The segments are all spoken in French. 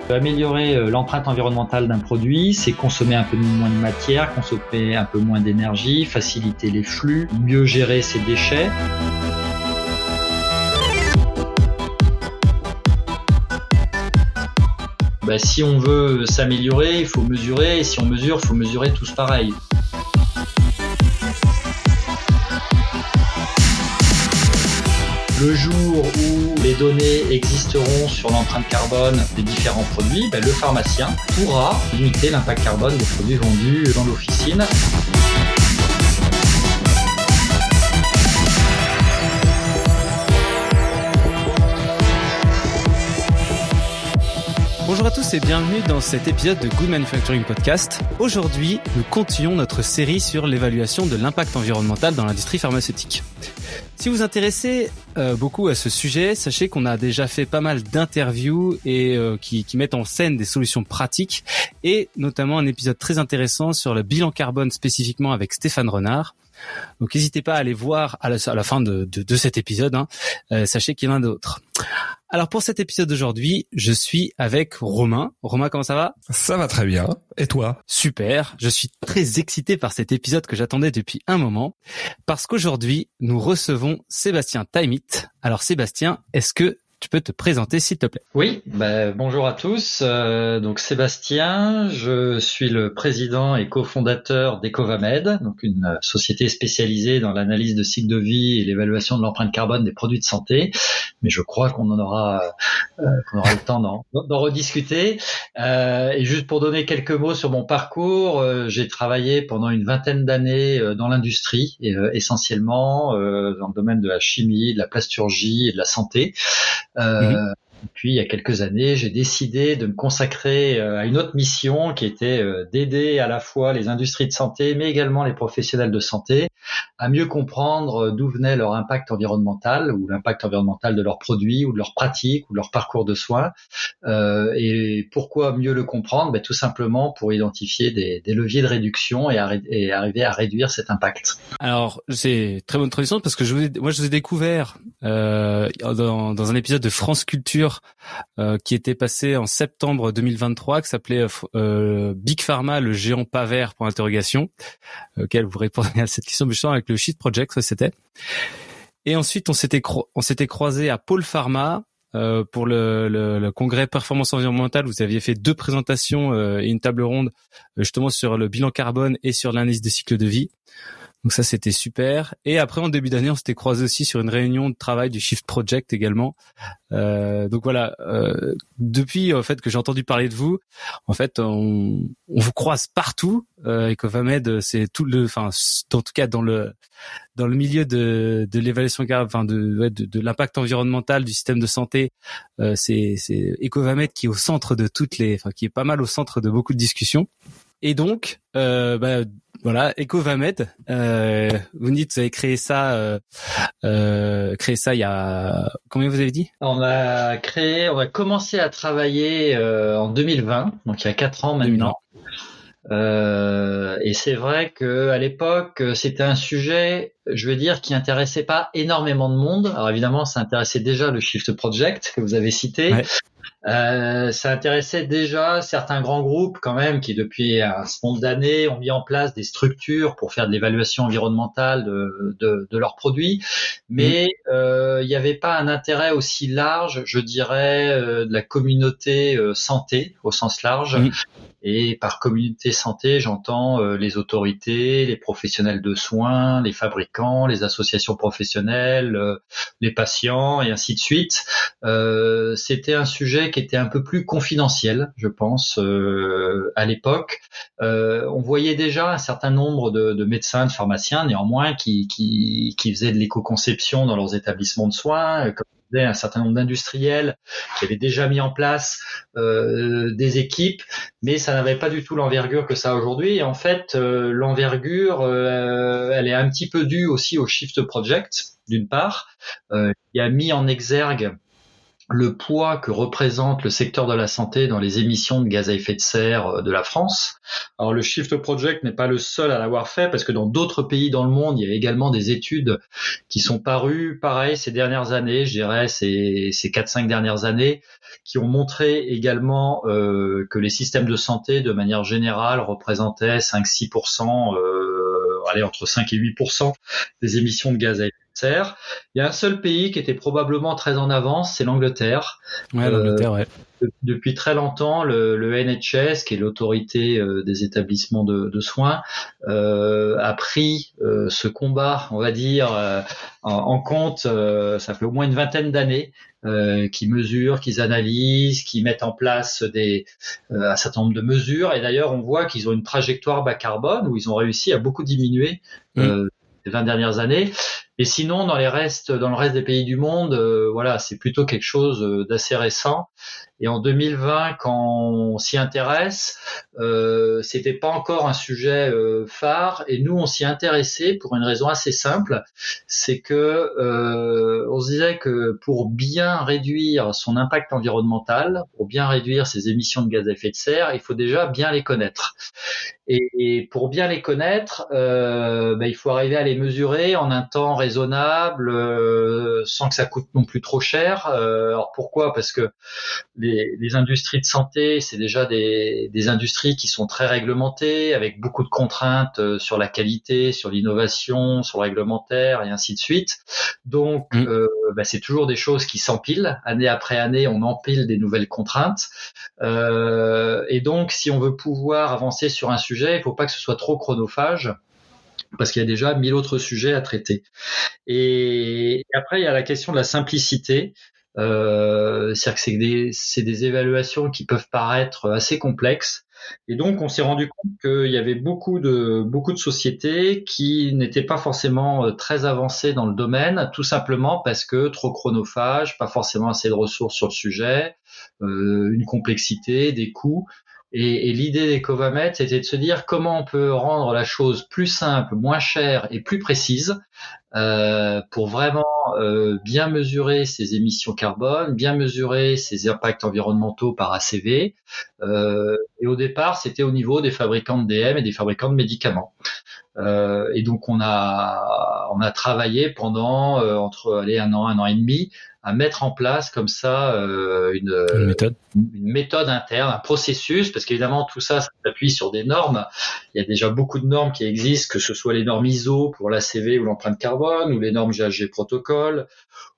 Améliorer l'empreinte environnementale d'un produit, c'est consommer un peu moins de matière, consommer un peu moins d'énergie, faciliter les flux, mieux gérer ses déchets. Si on veut s'améliorer, il faut mesurer, et si on mesure, il faut mesurer tous pareil. Le jour où les données existeront sur l'empreinte carbone des différents produits, le pharmacien pourra limiter l'impact carbone des produits vendus dans l'officine. Bonjour à tous et bienvenue dans cet épisode de Good Manufacturing Podcast. Aujourd'hui, nous continuons notre série sur l'évaluation de l'impact environnemental dans l'industrie pharmaceutique. Si vous vous intéressez beaucoup à ce sujet, sachez qu'on a déjà fait pas mal d'interviews et qui mettent en scène des solutions pratiques et notamment un épisode très intéressant sur le bilan carbone spécifiquement avec Stéphane Renard. Donc n'hésitez pas à aller voir à la fin de cet épisode, sachez qu'il y en a d'autres. Alors pour cet épisode d'aujourd'hui, je suis avec Romain. Romain, comment ça va ? Ça va très bien. Et toi ? Super. Je suis très excité par cet épisode que j'attendais depuis un moment parce qu'aujourd'hui, nous recevons Sébastien Taimit. Alors Sébastien, est-ce que tu peux te présenter s'il te plaît ? Oui, bonjour à tous. Donc Sébastien, je suis le président et cofondateur d'Ecovamed, donc une société spécialisée dans l'analyse de cycle de vie et l'évaluation de l'empreinte carbone des produits de santé. Mais je crois qu'on aura le temps d'en rediscuter. Et juste pour donner quelques mots sur mon parcours, j'ai travaillé pendant une vingtaine d'années dans l'industrie, essentiellement dans le domaine de la chimie, de la plasturgie et de la santé. Et puis il y a quelques années, j'ai décidé de me consacrer à une autre mission qui était d'aider à la fois les industries de santé, mais également les professionnels de santé à mieux comprendre d'où venait leur impact environnemental ou l'impact environnemental de leurs produits ou de leurs pratiques ou de leur parcours de soins. Et pourquoi mieux le comprendre ? Tout simplement pour identifier des leviers de réduction et arriver à réduire cet impact. Alors, c'est très bonne transition parce que je vous ai découvert dans un épisode de France Culture qui était passé en septembre 2023, qui s'appelait Big Pharma, le géant pas vert, pour interrogation, auquel vous répondez à cette question, justement avec le Shift Project, ça c'était. Et ensuite, on s'était croisé à Pôle Pharma pour le congrès performance environnementale. Vous aviez fait 2 présentations et une table ronde justement sur le bilan carbone et sur l'analyse des cycles de vie. Donc ça, c'était super. Et après, en début d'année, on s'était croisé aussi sur une réunion de travail du Shift Project également. Donc voilà, depuis en fait que j'ai entendu parler de vous, en fait, on vous croise partout. Ecovamed, c'est en tout cas dans le milieu de l'évaluation carbone, de l'impact environnemental du système de santé. C'est Ecovamed qui est au centre de qui est pas mal au centre de beaucoup de discussions. Et donc, voilà, Ecovamed, vous dites que vous avez créé ça il y a combien vous avez dit ? On a commencé à travailler en 2020, donc il y a 4 ans maintenant. Et c'est vrai que à l'époque, c'était un sujet, je veux dire, qui intéressait pas énormément de monde. Alors évidemment, ça intéressait déjà le Shift Project que vous avez cité. Ouais. Ça intéressait déjà certains grands groupes quand même qui depuis un certain nombre d'années ont mis en place des structures pour faire de l'évaluation environnementale de leurs produits, mais il n'y avait pas un intérêt aussi large, je dirais, de la communauté santé au sens large. Et par communauté santé, j'entends les autorités, les professionnels de soins, les fabricants, les associations professionnelles, les patients et ainsi de suite. C'était un sujet qui était un peu plus confidentiel, je pense, à l'époque. On voyait déjà un certain nombre de médecins, de pharmaciens, néanmoins, qui faisaient de l'éco-conception dans leurs établissements de soins, comme un certain nombre d'industriels qui avaient déjà mis en place des équipes, mais ça n'avait pas du tout l'envergure que ça a aujourd'hui. Et en fait, l'envergure, elle est un petit peu due aussi au Shift Project, d'une part, qui a mis en exergue le poids que représente le secteur de la santé dans les émissions de gaz à effet de serre de la France. Alors le Shift Project n'est pas le seul à l'avoir fait, parce que dans d'autres pays dans le monde, il y a également des études qui sont parues, pareil, ces dernières années, je dirais ces 4-5 dernières années, qui ont montré également que les systèmes de santé, de manière générale, représentaient 5-6%, entre 5 et 8% des émissions de gaz à effet de serre. Il y a un seul pays qui était probablement très en avance, c'est l'Angleterre. Ouais, l'Angleterre, ouais. Depuis très longtemps, le NHS, qui est l'autorité des établissements de soins, a pris ce combat, on va dire, en compte. Ça fait au moins une vingtaine d'années qu'ils mesurent, qu'ils analysent, qu'ils mettent en place un certain nombre de mesures. Et d'ailleurs, on voit qu'ils ont une trajectoire bas carbone où ils ont réussi à beaucoup diminuer les 20 dernières années. Et sinon, dans le reste des pays du monde, voilà, c'est plutôt quelque chose d'assez récent. Et en 2020, quand on s'y intéresse, c'était pas encore un sujet phare. Et nous, on s'y intéressait pour une raison assez simple, c'est que on se disait que pour bien réduire son impact environnemental, pour bien réduire ses émissions de gaz à effet de serre, il faut déjà bien les connaître. Et pour bien les connaître, il faut arriver à les mesurer en un temps raisonnable, sans que ça coûte non plus trop cher. Alors pourquoi ? Parce que les industries de santé, c'est déjà des industries qui sont très réglementées, avec beaucoup de contraintes sur la qualité, sur l'innovation, sur le réglementaire et ainsi de suite. Donc, c'est toujours des choses qui s'empilent. Année après année, on empile des nouvelles contraintes. Et donc, si on veut pouvoir avancer sur un sujet, il ne faut pas que ce soit trop chronophage, parce qu'il y a déjà 1000 autres sujets à traiter. Et après, il y a la question de la simplicité. C'est-à-dire que c'est des évaluations qui peuvent paraître assez complexes. Et donc, on s'est rendu compte qu'il y avait beaucoup de sociétés qui n'étaient pas forcément très avancées dans le domaine, tout simplement parce que trop chronophage, pas forcément assez de ressources sur le sujet, une complexité, des coûts. Et l'idée d'Ecovamet, c'était de se dire comment on peut rendre la chose plus simple, moins chère et plus précise, pour vraiment bien mesurer ses émissions carbone, bien mesurer ses impacts environnementaux par ACV. Et au départ, c'était au niveau des fabricants de DM et des fabricants de médicaments. Et donc on a travaillé pendant entre un an et demi à mettre en place comme ça une méthode interne, un processus, parce qu'évidemment tout ça s'appuie sur des normes. Il y a déjà beaucoup de normes qui existent, que ce soit les normes ISO pour l'ACV ou l'empreinte carbone, ou les normes GHG protocole,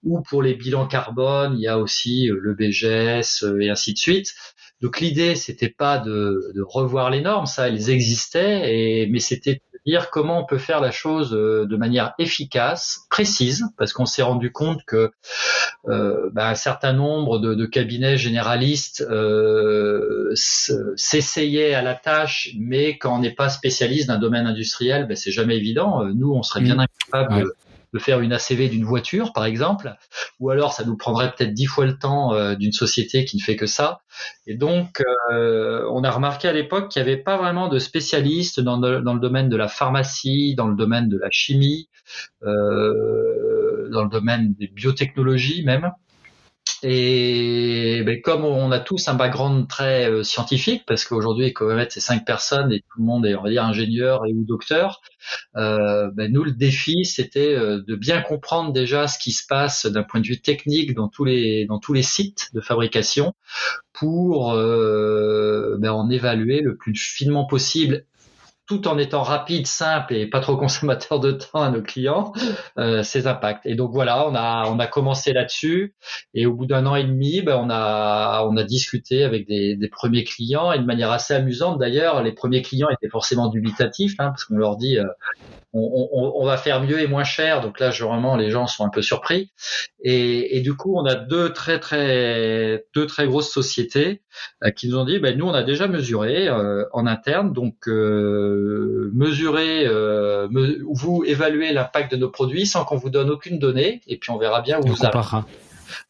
ou pour les bilans carbone, il y a aussi le BGS et ainsi de suite. Donc l'idée, c'était pas de revoir les normes, ça, elles existaient, mais c'était de dire comment on peut faire la chose de manière efficace, précise, parce qu'on s'est rendu compte que un certain nombre de cabinets généralistes s'essayaient à la tâche, mais quand on n'est pas spécialiste d'un domaine industriel, c'est jamais évident. Nous, on serait bien incapable de faire une ACV d'une voiture, par exemple, ou alors ça nous prendrait peut-être 10 fois le temps d'une société qui ne fait que ça. Et donc, on a remarqué à l'époque qu'il n'y avait pas vraiment de spécialistes dans le domaine de la pharmacie, dans le domaine de la chimie, dans le domaine des biotechnologies même. Et comme on a tous un background très scientifique, parce qu'aujourd'hui Ecovamet c'est 5 personnes et tout le monde est, on va dire, ingénieur ou docteur, nous le défi c'était de bien comprendre déjà ce qui se passe d'un point de vue technique dans tous les sites de fabrication pour en évaluer le plus finement possible, tout en étant rapide, simple et pas trop consommateur de temps à nos clients, ces impacts. Et donc voilà, on a commencé là-dessus, et au bout d'un an et demi, on a discuté avec des premiers clients, et de manière assez amusante d'ailleurs. Les premiers clients étaient forcément dubitatifs, parce qu'on leur dit on va faire mieux et moins cher. Donc là, vraiment, les gens sont un peu surpris. Et du coup, on a deux très grosses sociétés qui nous ont dit, nous, on a déjà mesuré en interne. Donc, vous évaluez l'impact de nos produits sans qu'on vous donne aucune donnée, et puis on verra bien où vous arrivez.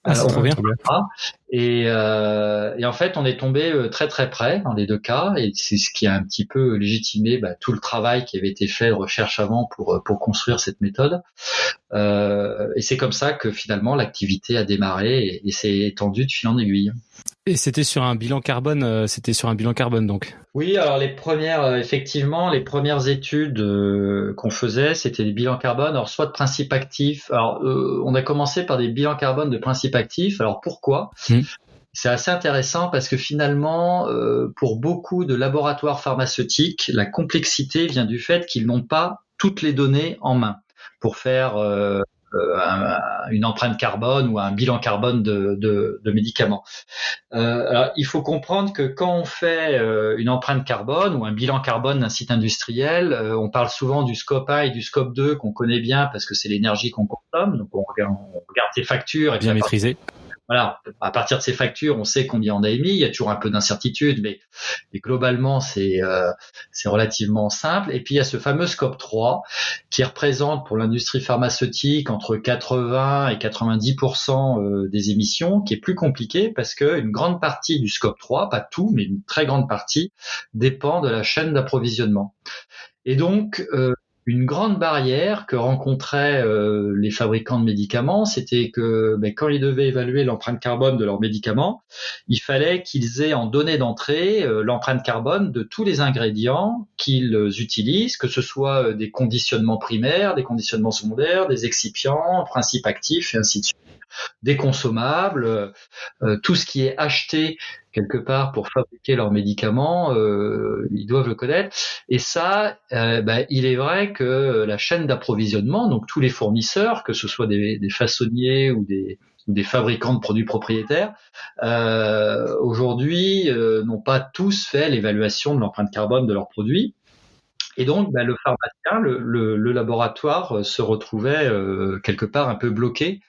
C'est trop bien. Et en fait, on est tombé très très près dans les deux cas, et c'est ce qui a un petit peu légitimé tout le travail qui avait été fait de recherche avant pour construire cette méthode. Et c'est comme ça que finalement l'activité a démarré et s'est étendue de fil en aiguille. Et c'était sur un bilan carbone, donc. Oui, alors effectivement, les premières études qu'on faisait, c'était des bilans carbone, alors soit de principes actifs. Alors, on a commencé par des bilans carbone de principes actifs. Alors pourquoi ? C'est assez intéressant parce que finalement, pour beaucoup de laboratoires pharmaceutiques, la complexité vient du fait qu'ils n'ont pas toutes les données en main pour faire une empreinte carbone ou un bilan carbone de médicaments. Alors, il faut comprendre que quand on fait une empreinte carbone ou un bilan carbone d'un site industriel, on parle souvent du scope 1 et du scope 2 qu'on connaît bien parce que c'est l'énergie qu'on consomme. Donc, on regarde ses factures. Et bien maîtrisé. Voilà, à partir de ces factures, on sait combien on a émis. Il y a toujours un peu d'incertitude, mais globalement, c'est relativement simple. Et puis, il y a ce fameux scope 3 qui représente pour l'industrie pharmaceutique entre 80 et 90% des émissions, qui est plus compliqué parce que une grande partie du scope 3, pas tout, mais une très grande partie, dépend de la chaîne d'approvisionnement. Et donc, une grande barrière que rencontraient les fabricants de médicaments, c'était que quand ils devaient évaluer l'empreinte carbone de leurs médicaments, il fallait qu'ils aient en données d'entrée l'empreinte carbone de tous les ingrédients qu'ils utilisent, que ce soit des conditionnements primaires, des conditionnements secondaires, des excipients, principes actifs et ainsi de suite, des consommables, tout ce qui est acheté quelque part pour fabriquer leurs médicaments, ils doivent le connaître. Et ça, il est vrai que la chaîne d'approvisionnement, donc tous les fournisseurs, que ce soit des façonniers ou des fabricants de produits propriétaires, aujourd'hui n'ont pas tous fait l'évaluation de l'empreinte carbone de leurs produits. Et donc, le pharmacien, le laboratoire se retrouvait quelque part un peu bloqué.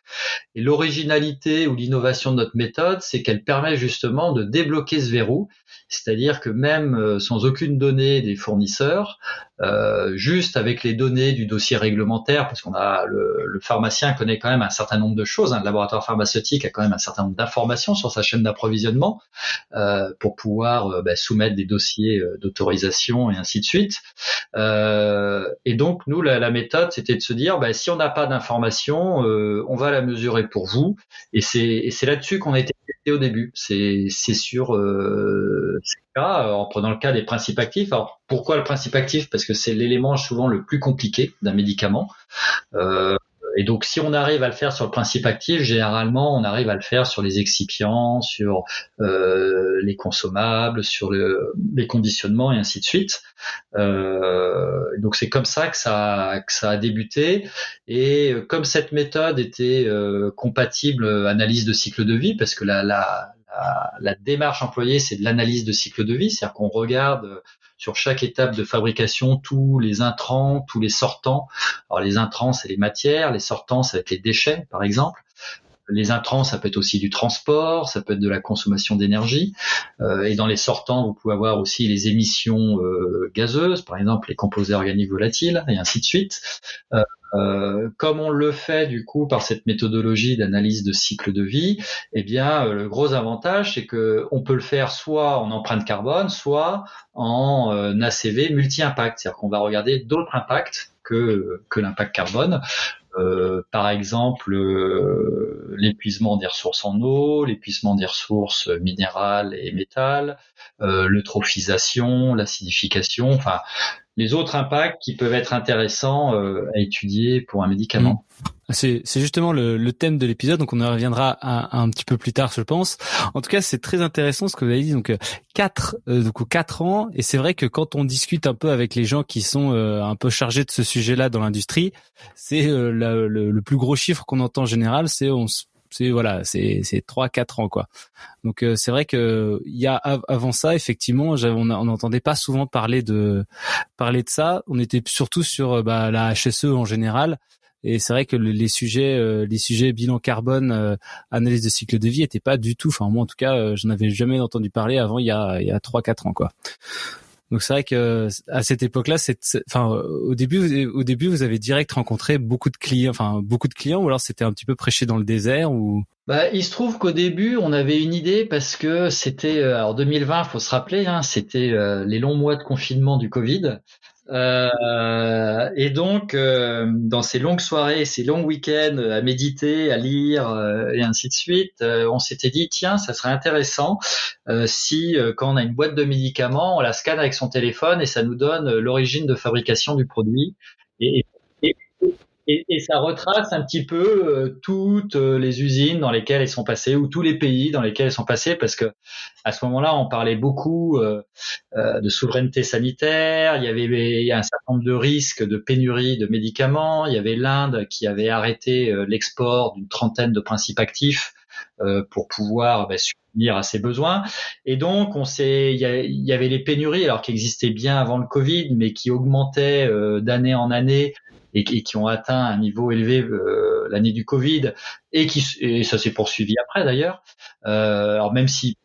Et l'originalité ou l'innovation de notre méthode, c'est qu'elle permet justement de débloquer ce verrou, c'est-à-dire que même sans aucune donnée des fournisseurs, juste avec les données du dossier réglementaire, parce qu'on a le pharmacien connaît quand même un certain nombre de choses, le laboratoire pharmaceutique a quand même un certain nombre d'informations sur sa chaîne d'approvisionnement pour pouvoir soumettre des dossiers d'autorisation et ainsi de suite. Et donc nous, la méthode, c'était de se dire, si on n'a pas d'informations, on va la mesurer pour vous. Et c'est là-dessus qu'on a été testé au début. C'est sur ces cas, en prenant le cas des principes actifs. Alors pourquoi le principe actif ? Parce que c'est l'élément souvent le plus compliqué d'un médicament. Et donc, si on arrive à le faire sur le principe actif, généralement, on arrive à le faire sur les excipients, sur les consommables, sur les conditionnements et ainsi de suite. Donc, c'est comme ça que ça a débuté. Et comme cette méthode était compatible analyse de cycle de vie, parce que la démarche employée, c'est de l'analyse de cycle de vie, c'est-à-dire qu'on regarde sur chaque étape de fabrication tous les intrants, tous les sortants. Alors les intrants, c'est les matières, les sortants, ça va être les déchets, par exemple. Les intrants, ça peut être aussi du transport, ça peut être de la consommation d'énergie. Et dans les sortants, vous pouvez avoir aussi les émissions gazeuses, par exemple les composés organiques volatiles, et ainsi de suite. Comme on le fait du coup par cette méthodologie d'analyse de cycle de vie, le gros avantage, c'est que on peut le faire soit en empreinte carbone, soit en ACV multi-impact, c'est-à-dire qu'on va regarder d'autres impacts que l'impact carbone. Par exemple, l'épuisement des ressources en eau, l'épuisement des ressources minérales et métals, l'eutrophisation, l'acidification, enfin les autres impacts qui peuvent être intéressants à étudier pour un médicament. C'est justement le thème de l'épisode, donc on y reviendra un petit peu plus tard, je pense. En tout cas, c'est très intéressant ce que vous avez dit. Donc 4 ans, et c'est vrai que quand on discute un peu avec les gens qui sont un peu chargés de ce sujet-là dans l'industrie, c'est le plus gros chiffre qu'on entend en général, c'est 3-4 ans quoi. Donc c'est vrai que il y a avant ça effectivement, on n'entendait pas souvent parler de ça. On était surtout sur la HSE en général. Et c'est vrai que les sujets bilan carbone, analyse de cycle de vie étaient pas du tout. Enfin moi en tout cas, j'en avais jamais entendu parler avant il y a 3-4 ans quoi. Donc c'est vrai que à cette époque-là, au début, vous avez direct rencontré beaucoup de clients, ou alors c'était un petit peu prêché dans le désert ou. Bah, il se trouve qu'au début, on avait une idée parce que c'était, alors 2020, faut se rappeler, hein, c'était les longs mois de confinement du Covid. Et donc, dans ces longues soirées, ces longs week-ends à méditer, à lire et ainsi de suite, on s'était dit tiens, ça serait intéressant si quand on a une boîte de médicaments, on la scanne avec son téléphone et ça nous donne l'origine de fabrication du produit. Et, et, et ça retrace un petit peu toutes les usines dans lesquelles elles sont passées ou tous les pays dans lesquels elles sont passées, parce que à ce moment-là, on parlait beaucoup de souveraineté sanitaire. Il y a un certain nombre de risques de pénurie de médicaments. Il y avait l'Inde qui avait arrêté l'export d'une trentaine de principes actifs pour pouvoir subvenir à ses besoins. Et donc, il y avait les pénuries, alors qui existaient bien avant le Covid, mais qui augmentaient d'année en année et qui ont atteint un niveau élevé l'année du Covid et ça s'est poursuivi après d'ailleurs. Alors même si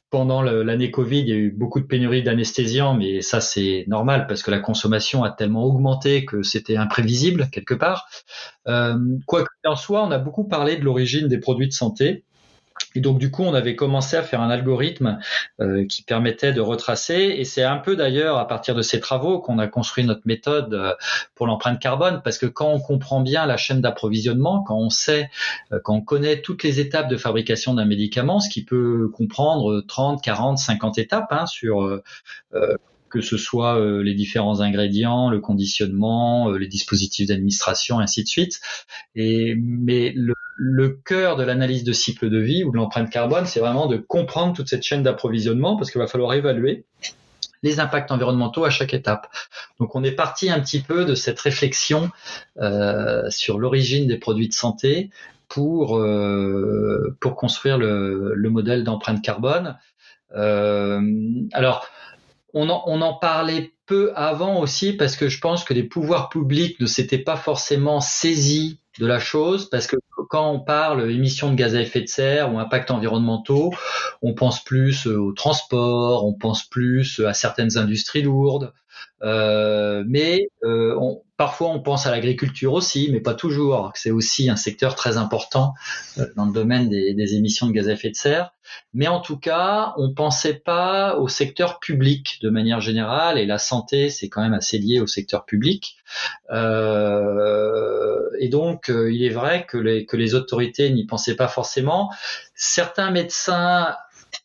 pendant l'année Covid, il y a eu beaucoup de pénuries d'anesthésiants, mais ça c'est normal parce que la consommation a tellement augmenté que c'était imprévisible quelque part. Quoi qu'il en soit, on a beaucoup parlé de l'origine des produits de santé. Et donc du coup, on avait commencé à faire un algorithme qui permettait de retracer. Et c'est un peu d'ailleurs à partir de ces travaux qu'on a construit notre méthode pour l'empreinte carbone, parce que quand on comprend bien la chaîne d'approvisionnement, quand on connaît toutes les étapes de fabrication d'un médicament, ce qui peut comprendre 30, 40, 50 étapes sur que ce soit les différents ingrédients, le conditionnement, les dispositifs d'administration, ainsi de suite. Mais le cœur de l'analyse de cycle de vie ou de l'empreinte carbone, c'est vraiment de comprendre toute cette chaîne d'approvisionnement, parce qu'il va falloir évaluer les impacts environnementaux à chaque étape. Donc on est parti un petit peu de cette réflexion sur l'origine des produits de santé pour construire le modèle d'empreinte carbone. Alors, on en parlait peu avant aussi parce que je pense que les pouvoirs publics ne s'étaient pas forcément saisis de la chose, parce que quand on parle émissions de gaz à effet de serre ou impacts environnementaux, on pense plus au transport, on pense plus à certaines industries lourdes, mais parfois on pense à l'agriculture aussi, mais pas toujours. C'est aussi un secteur très important dans le domaine des émissions de gaz à effet de serre. Mais en tout cas, on pensait pas au secteur public de manière générale, et la santé, c'est quand même assez lié au secteur public. Et donc, il est vrai que les autorités n'y pensaient pas forcément. Certains médecins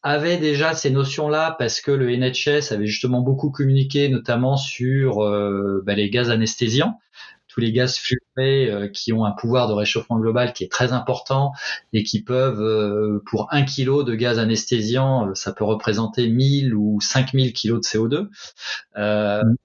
avaient déjà ces notions-là parce que le NHS avait justement beaucoup communiqué, notamment sur les gaz anesthésiants, tous les gaz fluorés qui ont un pouvoir de réchauffement global qui est très important et qui peuvent, pour 1 kilo de gaz anesthésiant, ça peut représenter 1000 ou 5000 kilos de CO2.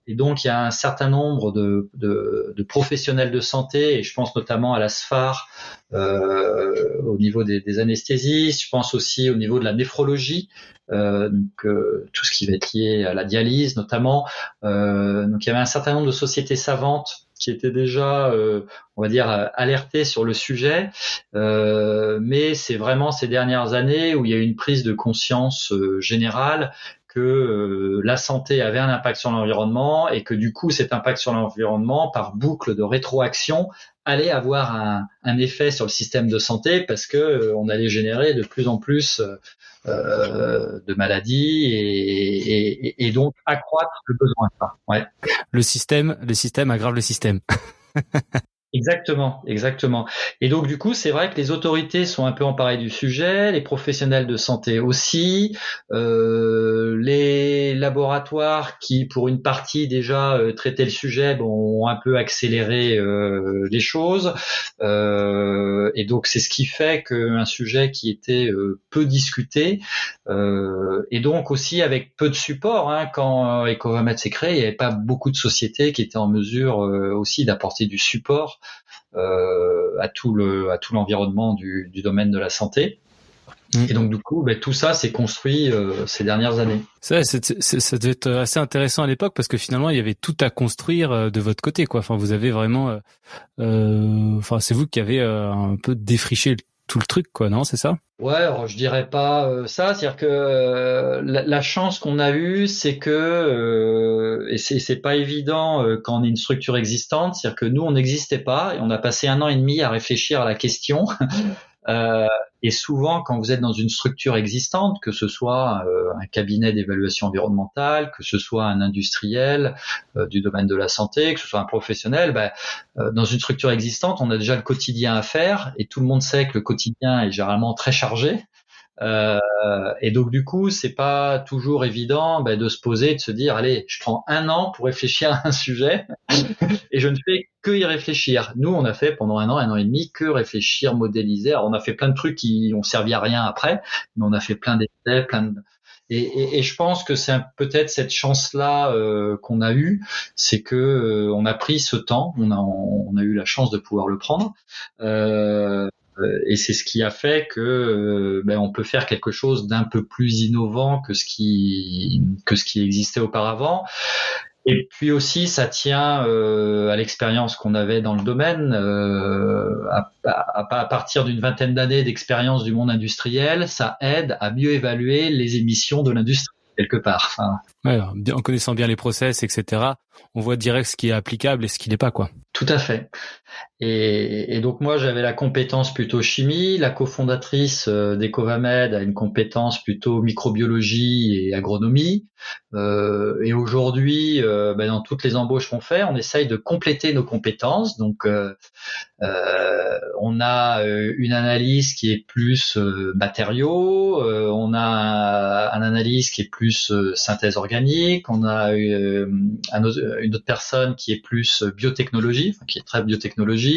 Et donc, il y a un certain nombre de professionnels de santé, et je pense notamment à la SPHAR au niveau des anesthésistes, je pense aussi au niveau de la néphrologie, tout ce qui va être lié à la dialyse notamment. Donc, il y avait un certain nombre de sociétés savantes qui étaient déjà, on va dire, alertées sur le sujet, mais c'est vraiment ces dernières années où il y a eu une prise de conscience générale que la santé avait un impact sur l'environnement, et que du coup cet impact sur l'environnement, par boucle de rétroaction, allait avoir un effet sur le système de santé, parce que on allait générer de plus en plus de maladies et donc accroître le besoin. Ouais. Le système aggrave le système. Exactement. Et donc du coup, c'est vrai que les autorités sont un peu emparées du sujet, les professionnels de santé aussi, les laboratoires qui, pour une partie déjà traitaient le sujet, ont un peu accéléré les choses. Et donc c'est ce qui fait qu'un sujet qui était peu discuté, et donc aussi avec peu de support, quand Ecovamed s'est créé, il n'y avait pas beaucoup de sociétés qui étaient en mesure aussi d'apporter du support à tout l'environnement du domaine de la santé. Et donc du coup, tout ça s'est construit ces dernières années. Ça devait être assez intéressant à l'époque, parce que finalement il y avait tout à construire de votre côté, quoi. Enfin, vous avez vraiment, c'est vous qui avez un peu défriché tout le truc, quoi, non? C'est ça? Ouais, alors je dirais pas ça, c'est-à-dire que la chance qu'on a eue, c'est que et c'est pas évident quand on est une structure existante, c'est-à-dire que nous on n'existait pas et on a passé 1 an et demi à réfléchir à la question. Et souvent, quand vous êtes dans une structure existante, que ce soit un cabinet d'évaluation environnementale, que ce soit un industriel du domaine de la santé, que ce soit un professionnel, dans une structure existante, on a déjà le quotidien à faire et tout le monde sait que le quotidien est généralement très chargé. Et donc du coup, c'est pas toujours évident de se poser et de se dire allez, je prends 1 an pour réfléchir à un sujet et je ne fais que y réfléchir. Nous, on a fait pendant 1 an et demi que réfléchir, modéliser. Alors, on a fait plein de trucs qui ont servi à rien après, mais on a fait plein d'essais, et je pense que c'est peut-être cette chance-là qu'on a eue, c'est que on a pris ce temps, on a eu la chance de pouvoir le prendre. Et c'est ce qui a fait que on peut faire quelque chose d'un peu plus innovant que ce qui existait auparavant. Et puis aussi, ça tient à l'expérience qu'on avait dans le domaine. À partir d'une vingtaine d'années d'expérience du monde industriel, ça aide à mieux évaluer les émissions de l'industrie quelque part. Enfin, ouais, en connaissant bien les process, etc., on voit direct ce qui est applicable et ce qui l'est pas, quoi. Tout à fait. Et donc moi j'avais la compétence plutôt chimie, la cofondatrice d'Ecovamed a une compétence plutôt microbiologie et agronomie. Et aujourd'hui, dans toutes les embauches qu'on fait, on essaye de compléter nos compétences. Donc on a une analyse qui est plus matériaux, on a un analyse qui est plus synthèse organique, on a une autre personne qui est plus biotechnologie, qui est très biotechnologie.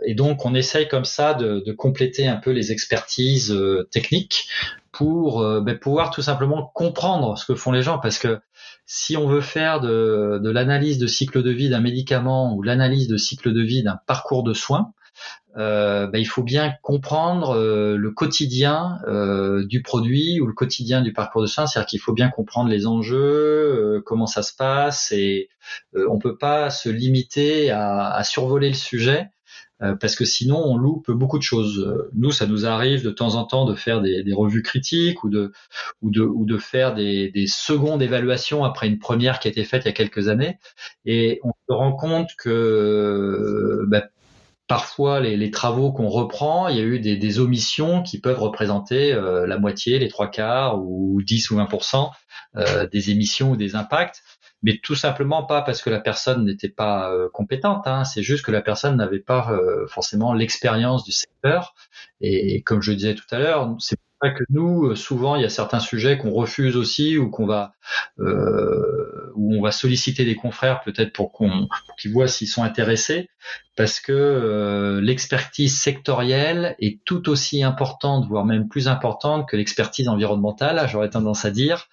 Et donc on essaye comme ça de compléter un peu les expertises techniques pour pouvoir tout simplement comprendre ce que font les gens, parce que si on veut faire de l'analyse de cycle de vie d'un médicament ou l'analyse de cycle de vie d'un parcours de soins, il faut bien comprendre le quotidien du produit ou le quotidien du parcours de soins, c'est-à-dire qu'il faut bien comprendre les enjeux, comment ça se passe, et on peut pas se limiter à survoler le sujet. Parce que sinon on loupe beaucoup de choses. Nous, ça nous arrive de temps en temps de faire des revues critiques ou de faire des secondes évaluations après une première qui a été faite il y a quelques années, et on se rend compte que parfois les travaux qu'on reprend, il y a eu des omissions qui peuvent représenter la moitié, les 3/4 ou 10 ou 20% des émissions ou des impacts. Mais tout simplement pas parce que la personne n'était pas compétente, hein, c'est juste que la personne n'avait pas forcément l'expérience du secteur. Et comme je le disais tout à l'heure, c'est pour ça que nous, souvent, il y a certains sujets qu'on refuse aussi, ou où on va solliciter des confrères peut-être pour qu'ils voient s'ils sont intéressés, parce que l'expertise sectorielle est tout aussi importante, voire même plus importante que l'expertise environnementale, j'aurais tendance à dire.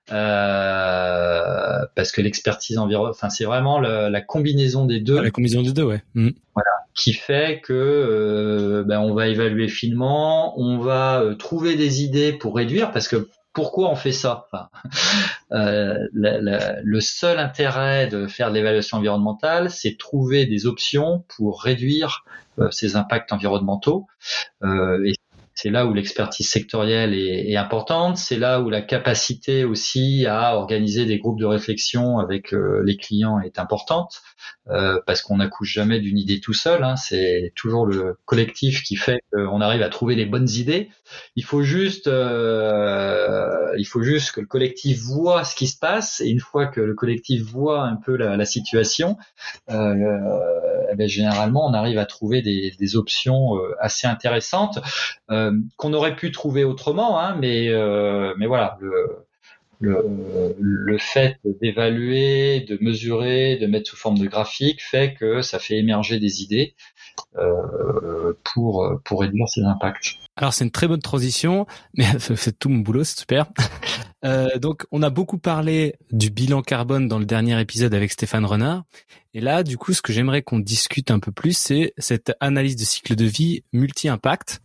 Parce que l'expertise environnementale, c'est vraiment la combinaison des deux. La combinaison des deux, ouais. Mmh. Voilà, qui fait que on va évaluer finement, on va trouver des idées pour réduire, parce que pourquoi on fait ça? Le seul intérêt de faire de l'évaluation environnementale, c'est trouver des options pour réduire ces impacts environnementaux. Et c'est là où l'expertise sectorielle est importante. C'est là où la capacité aussi à organiser des groupes de réflexion avec les clients est importante, parce qu'on n'accouche jamais d'une idée tout seul, hein. C'est toujours le collectif qui fait qu'on arrive à trouver les bonnes idées. Il faut juste que le collectif voit ce qui se passe, et une fois que le collectif voit un peu la situation, généralement on arrive à trouver des options assez intéressantes qu'on aurait pu trouver autrement, hein, mais voilà, le fait d'évaluer, de mesurer, de mettre sous forme de graphique fait que ça fait émerger des idées pour réduire ces impacts. Alors c'est une très bonne transition, mais c'est tout mon boulot, c'est super. Donc on a beaucoup parlé du bilan carbone dans le dernier épisode avec Stéphane Renard, et là du coup ce que j'aimerais qu'on discute un peu plus, c'est cette analyse de cycle de vie multi-impact.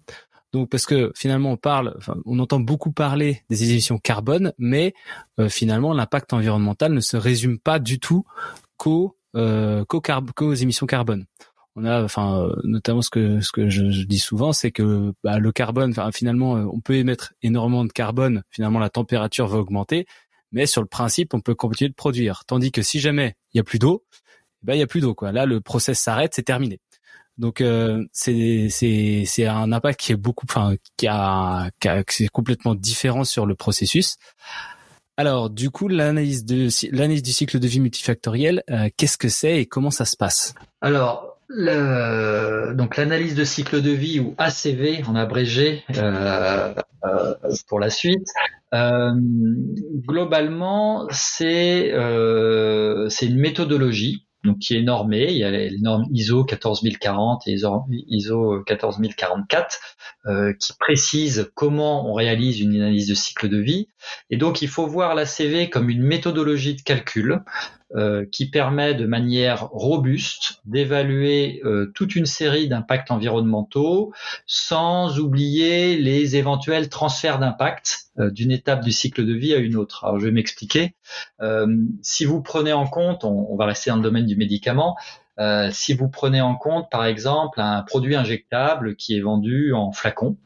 Donc parce que finalement on entend beaucoup parler des émissions carbone, mais finalement l'impact environnemental ne se résume pas du tout qu'aux émissions carbone. on a, notamment ce que je dis souvent, c'est que le carbone, finalement, on peut émettre énormément de carbone. Finalement, la température va augmenter, mais sur le principe, on peut continuer de produire. Tandis que si jamais il y a plus d'eau, il y a plus d'eau, quoi. Là, le process s'arrête, c'est terminé. Donc c'est un impact qui est qui est complètement différent sur le processus. Alors, du coup, l'analyse du cycle de vie multifactoriel, qu'est-ce que c'est et comment ça se passe? Alors, donc l'analyse de cycle de vie, ou ACV en abrégé pour la suite, globalement, c'est une méthodologie, donc qui est normée. Il y a les normes ISO 14040 et ISO 14044 qui précisent comment on réalise une analyse de cycle de vie. Et donc, il faut voir l'ACV comme une méthodologie de calcul qui permet de manière robuste d'évaluer toute une série d'impacts environnementaux sans oublier les éventuels transferts d'impact d'une étape du cycle de vie à une autre. Alors je vais m'expliquer. Si vous prenez en compte, on va rester dans le domaine du médicament, si vous prenez en compte par exemple un produit injectable qui est vendu en flacon,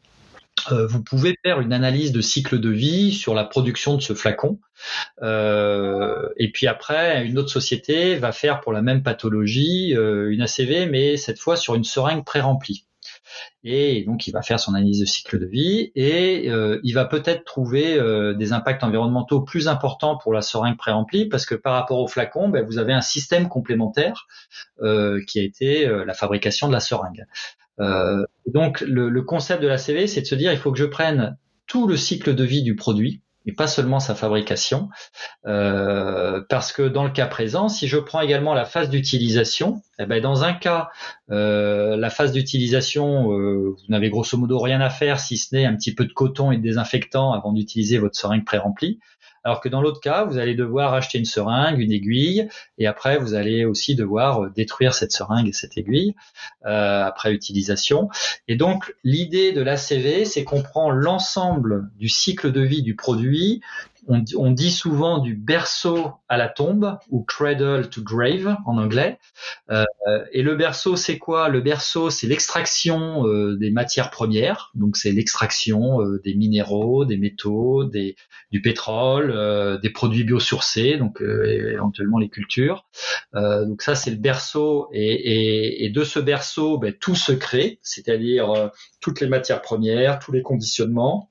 vous pouvez faire une analyse de cycle de vie sur la production de ce flacon. Et puis après, une autre société va faire pour la même pathologie une ACV, mais cette fois sur une seringue pré-remplie. Et donc, il va faire son analyse de cycle de vie et il va peut-être trouver des impacts environnementaux plus importants pour la seringue pré-remplie parce que par rapport au flacon, vous avez un système complémentaire qui a été la fabrication de la seringue. Donc, le concept de l'ACV, c'est de se dire il faut que je prenne tout le cycle de vie du produit et pas seulement sa fabrication, parce que dans le cas présent, si je prends également la phase d'utilisation, dans un cas, la phase d'utilisation, vous n'avez grosso modo rien à faire si ce n'est un petit peu de coton et de désinfectant avant d'utiliser votre seringue pré-remplie. Alors que dans l'autre cas, vous allez devoir acheter une seringue, une aiguille, et après vous allez aussi devoir détruire cette seringue et cette aiguille après utilisation. Et donc l'idée de l'ACV, c'est qu'on prend l'ensemble du cycle de vie du produit. On dit souvent du berceau à la tombe, ou cradle to grave en anglais. Et le berceau, c'est quoi? Le berceau, c'est l'extraction des matières premières. Donc, c'est l'extraction des minéraux, des métaux, du pétrole, des produits biosourcés, donc éventuellement les cultures. Donc ça, c'est le berceau. Et de ce berceau, tout se crée, c'est-à-dire toutes les matières premières, tous les conditionnements.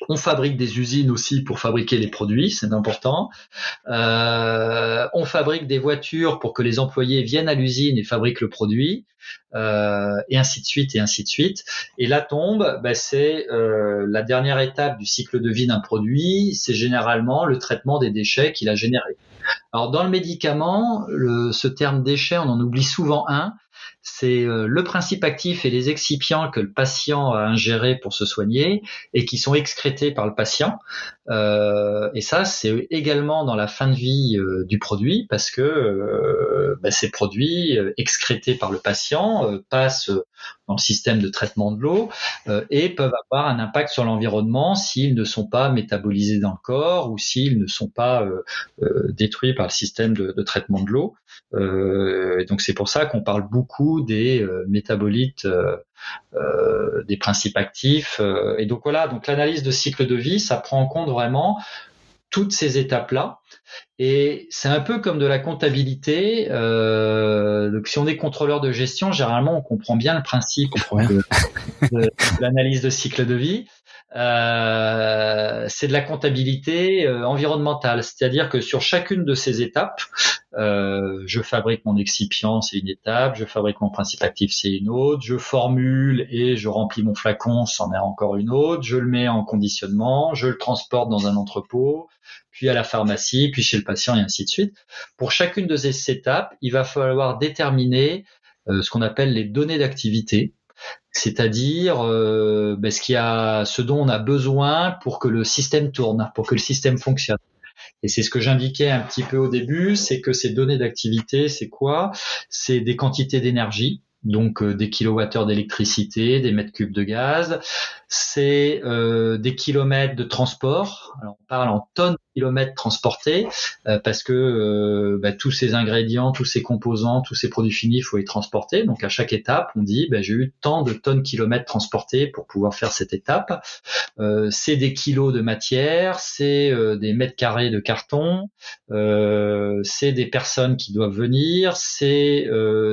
On fabrique des usines aussi pour fabriquer les produits, c'est important. On fabrique des voitures pour que les employés viennent à l'usine et fabriquent le produit, et ainsi de suite, et ainsi de suite. Et la tombe, c'est la dernière étape du cycle de vie d'un produit, c'est généralement le traitement des déchets qu'il a générés. Alors dans le médicament, ce terme déchet, on en oublie souvent un. C'est le principe actif et les excipients que le patient a ingérés pour se soigner et qui sont excrétés par le patient. Et ça, c'est également dans la fin de vie du produit parce que ces produits excrétés par le patient passent dans le système de traitement de l'eau et peuvent avoir un impact sur l'environnement s'ils ne sont pas métabolisés dans le corps ou s'ils ne sont pas détruits par le système de traitement de l'eau. Et donc c'est pour ça qu'on parle beaucoup des métabolites, des principes actifs. Et donc voilà, donc l'analyse de cycle de vie, ça prend en compte vraiment toutes ces étapes-là. Et c'est un peu comme de la comptabilité. Donc si on est contrôleur de gestion, généralement on comprend bien le principe de l'analyse de cycle de vie. C'est de la comptabilité environnementale, c'est-à-dire que sur chacune de ces étapes, je fabrique mon excipient, c'est une étape, je fabrique mon principe actif, c'est une autre, je formule et je remplis mon flacon, c'en est encore une autre, je le mets en conditionnement, je le transporte dans un entrepôt, puis à la pharmacie, puis chez le patient et ainsi de suite. Pour chacune de ces étapes, il va falloir déterminer ce qu'on appelle les données d'activité, c'est-à-dire ce dont on a besoin pour que le système tourne, pour que le système fonctionne. Et c'est ce que j'indiquais un petit peu au début, c'est que ces données d'activité, c'est quoi? C'est des quantités d'énergie, donc des kilowattheures d'électricité, des mètres cubes de gaz, c'est des kilomètres de transport. Alors on parle en tonnes de kilomètres transportés, parce que tous ces ingrédients, tous ces composants, tous ces produits finis, il faut les transporter. Donc à chaque étape, on dit j'ai eu tant de tonnes kilomètres transportés pour pouvoir faire cette étape. C'est des kilos de matière, c'est des mètres carrés de carton, c'est des personnes qui doivent venir, c'est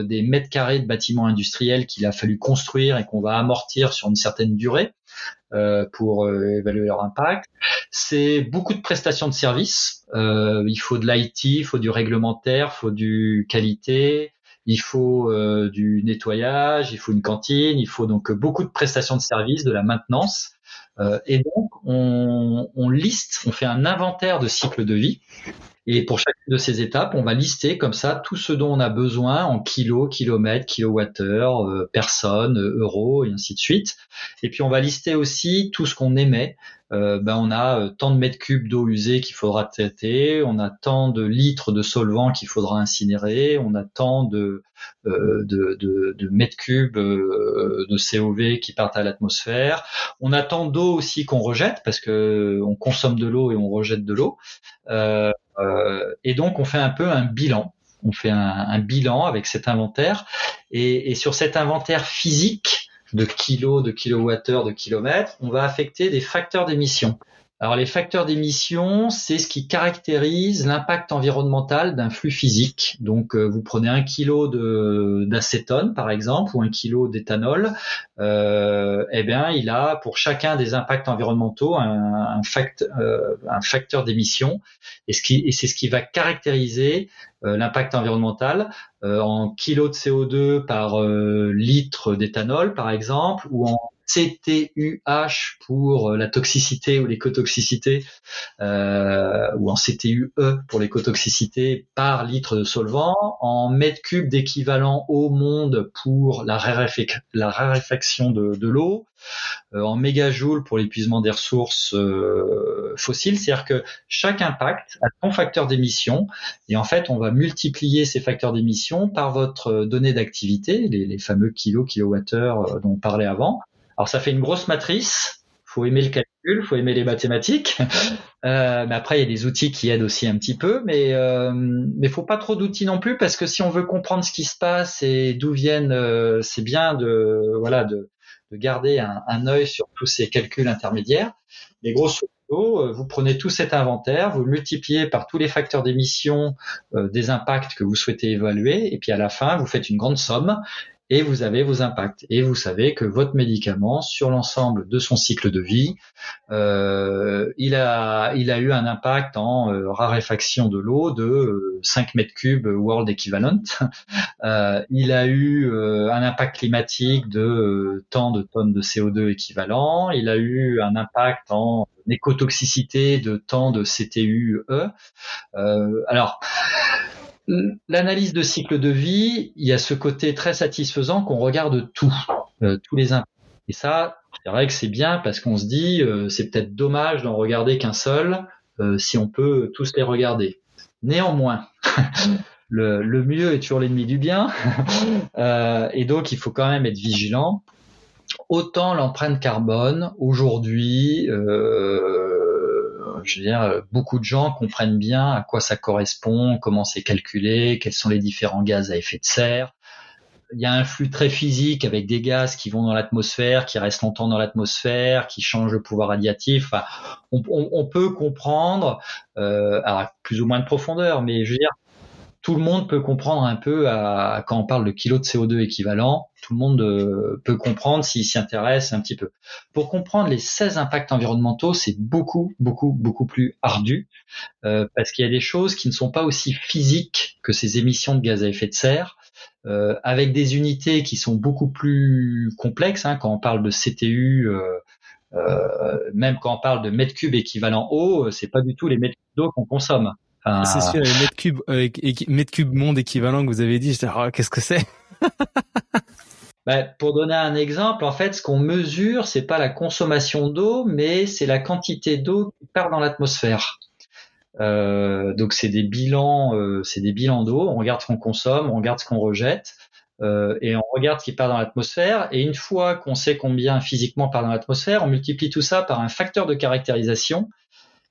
des mètres carrés de bâtiments industriels qu'il a fallu construire et qu'on va amortir sur une certaine durée pour évaluer leur impact. C'est beaucoup de prestations de services. Il faut de l'IT, il faut du réglementaire, il faut du qualité, il faut du nettoyage, il faut une cantine, il faut donc beaucoup de prestations de services, de la maintenance. Et donc, on liste, on fait un inventaire de cycle de vie. Et pour chacune de ces étapes, on va lister comme ça tout ce dont on a besoin en kilos, kilomètres, kilowattheures, personnes, euros, et ainsi de suite. Et puis on va lister aussi tout ce qu'on émet. On a tant de mètres cubes d'eau usée qu'il faudra traiter, on a tant de litres de solvant qu'il faudra incinérer, on a tant de mètres cubes de COV qui partent à l'atmosphère. On a tant d'eau aussi qu'on rejette parce que on consomme de l'eau et on rejette de l'eau. Et donc on fait un peu un bilan. On fait un bilan avec cet inventaire et sur cet inventaire physique de kilos, de kilowattheures, de kilomètres, on va affecter des facteurs d'émission. Alors les facteurs d'émission, c'est ce qui caractérise l'impact environnemental d'un flux physique. Donc vous prenez 1 kilo d'acétone par exemple ou 1 kilo d'éthanol, il a pour chacun des impacts environnementaux un facteur d'émission et c'est ce qui va caractériser l'impact environnemental en kilos de CO2 par litre d'éthanol par exemple ou en CTUH pour la toxicité ou l'écotoxicité ou en CTUE pour l'écotoxicité par litre de solvant, en mètres cubes d'équivalent eau monde pour la raréfaction de l'eau, en mégajoules pour l'épuisement des ressources fossiles. C'est-à-dire que chaque impact a son facteur d'émission et en fait on va multiplier ces facteurs d'émission par votre donnée d'activité, les fameux kilos, kilowattheures dont on parlait avant. Alors ça fait une grosse matrice, faut aimer le calcul, faut aimer les mathématiques, mais après il y a des outils qui aident aussi un petit peu, mais faut pas trop d'outils non plus parce que si on veut comprendre ce qui se passe et d'où viennent, c'est bien de garder un œil sur tous ces calculs intermédiaires. Mais grosso modo, vous prenez tout cet inventaire, vous le multipliez par tous les facteurs d'émission des impacts que vous souhaitez évaluer, et puis à la fin vous faites une grande somme. Et vous avez vos impacts. Et vous savez que votre médicament, sur l'ensemble de son cycle de vie, il a eu un impact en raréfaction de l'eau de 5 mètres cubes world equivalent. Il a eu un impact climatique de tant de tonnes de CO2 équivalent. Il a eu un impact en écotoxicité de tant de CTUE. L'analyse de cycle de vie, il y a ce côté très satisfaisant qu'on regarde tous les impacts. Et ça, c'est vrai que c'est bien parce qu'on se dit, c'est peut-être dommage d'en regarder qu'un seul, si on peut tous les regarder. Néanmoins, le mieux est toujours l'ennemi du bien, et donc il faut quand même être vigilant. Autant l'empreinte carbone, aujourd'hui, beaucoup de gens comprennent bien à quoi ça correspond, comment c'est calculé, quels sont les différents gaz à effet de serre. Il y a un flux très physique avec des gaz qui vont dans l'atmosphère, qui restent longtemps dans l'atmosphère, qui changent le pouvoir radiatif. Enfin, on peut comprendre, à plus ou moins de profondeur, mais je veux dire, tout le monde peut comprendre un peu quand on parle de kilos de CO2 équivalent, tout le monde peut comprendre s'il s'y intéresse un petit peu. Pour comprendre les 16 impacts environnementaux, c'est beaucoup plus ardu parce qu'il y a des choses qui ne sont pas aussi physiques que ces émissions de gaz à effet de serre, avec des unités qui sont beaucoup plus complexes. Quand on parle de CTU, même quand on parle de mètres cubes équivalent eau, c'est pas du tout les mètres cubes d'eau qu'on consomme. C'est sûr, les mètres cubes monde équivalent que vous avez dit, j'étais, qu'est-ce que c'est? Pour donner un exemple, en fait, ce qu'on mesure, c'est pas la consommation d'eau, mais c'est la quantité d'eau qui part dans l'atmosphère. Donc c'est des bilans d'eau. On regarde ce qu'on consomme, on regarde ce qu'on rejette, et on regarde ce qui part dans l'atmosphère. Et une fois qu'on sait combien physiquement part dans l'atmosphère, on multiplie tout ça par un facteur de caractérisation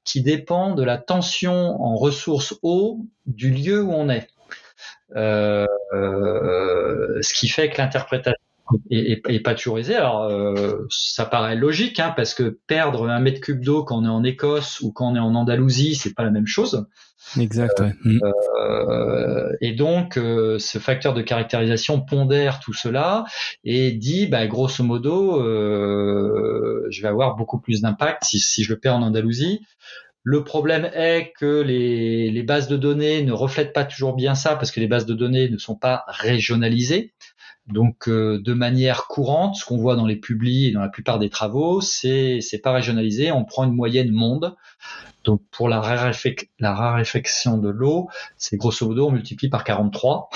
qui dépend de la tension en ressources eau du lieu où on est. Ce qui fait que l'interprétation est pas toujours aisée. Alors, ça paraît logique, hein, parce que perdre 1 mètre cube d'eau quand on est en Écosse ou quand on est en Andalousie, c'est pas la même chose. Exact, ouais. Et donc, ce facteur de caractérisation pondère tout cela et dit, grosso modo, je vais avoir beaucoup plus d'impact si je le perds en Andalousie. Le problème est que les bases de données ne reflètent pas toujours bien ça parce que les bases de données ne sont pas régionalisées. Donc, de manière courante, ce qu'on voit dans les publis et dans la plupart des travaux, c'est pas régionalisé. On prend une moyenne monde. Donc, pour la raréfaction de l'eau, c'est grosso modo, on multiplie par 43.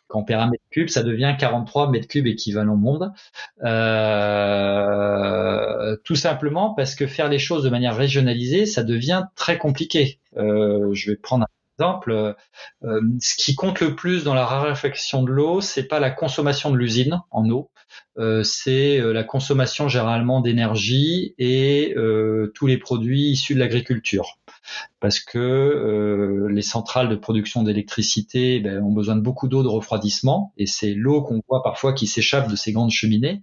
Quand on perd 1 mètre cube, ça devient 43 mètres cubes équivalent monde. Tout simplement parce que faire les choses de manière régionalisée, ça devient très compliqué. Je vais prendre un exemple. Ce qui compte le plus dans la raréfaction de l'eau, c'est pas la consommation de l'usine en eau, c'est la consommation généralement d'énergie et tous les produits issus de l'agriculture. Parce que les centrales de production d'électricité ont besoin de beaucoup d'eau de refroidissement et c'est l'eau qu'on voit parfois qui s'échappe de ces grandes cheminées.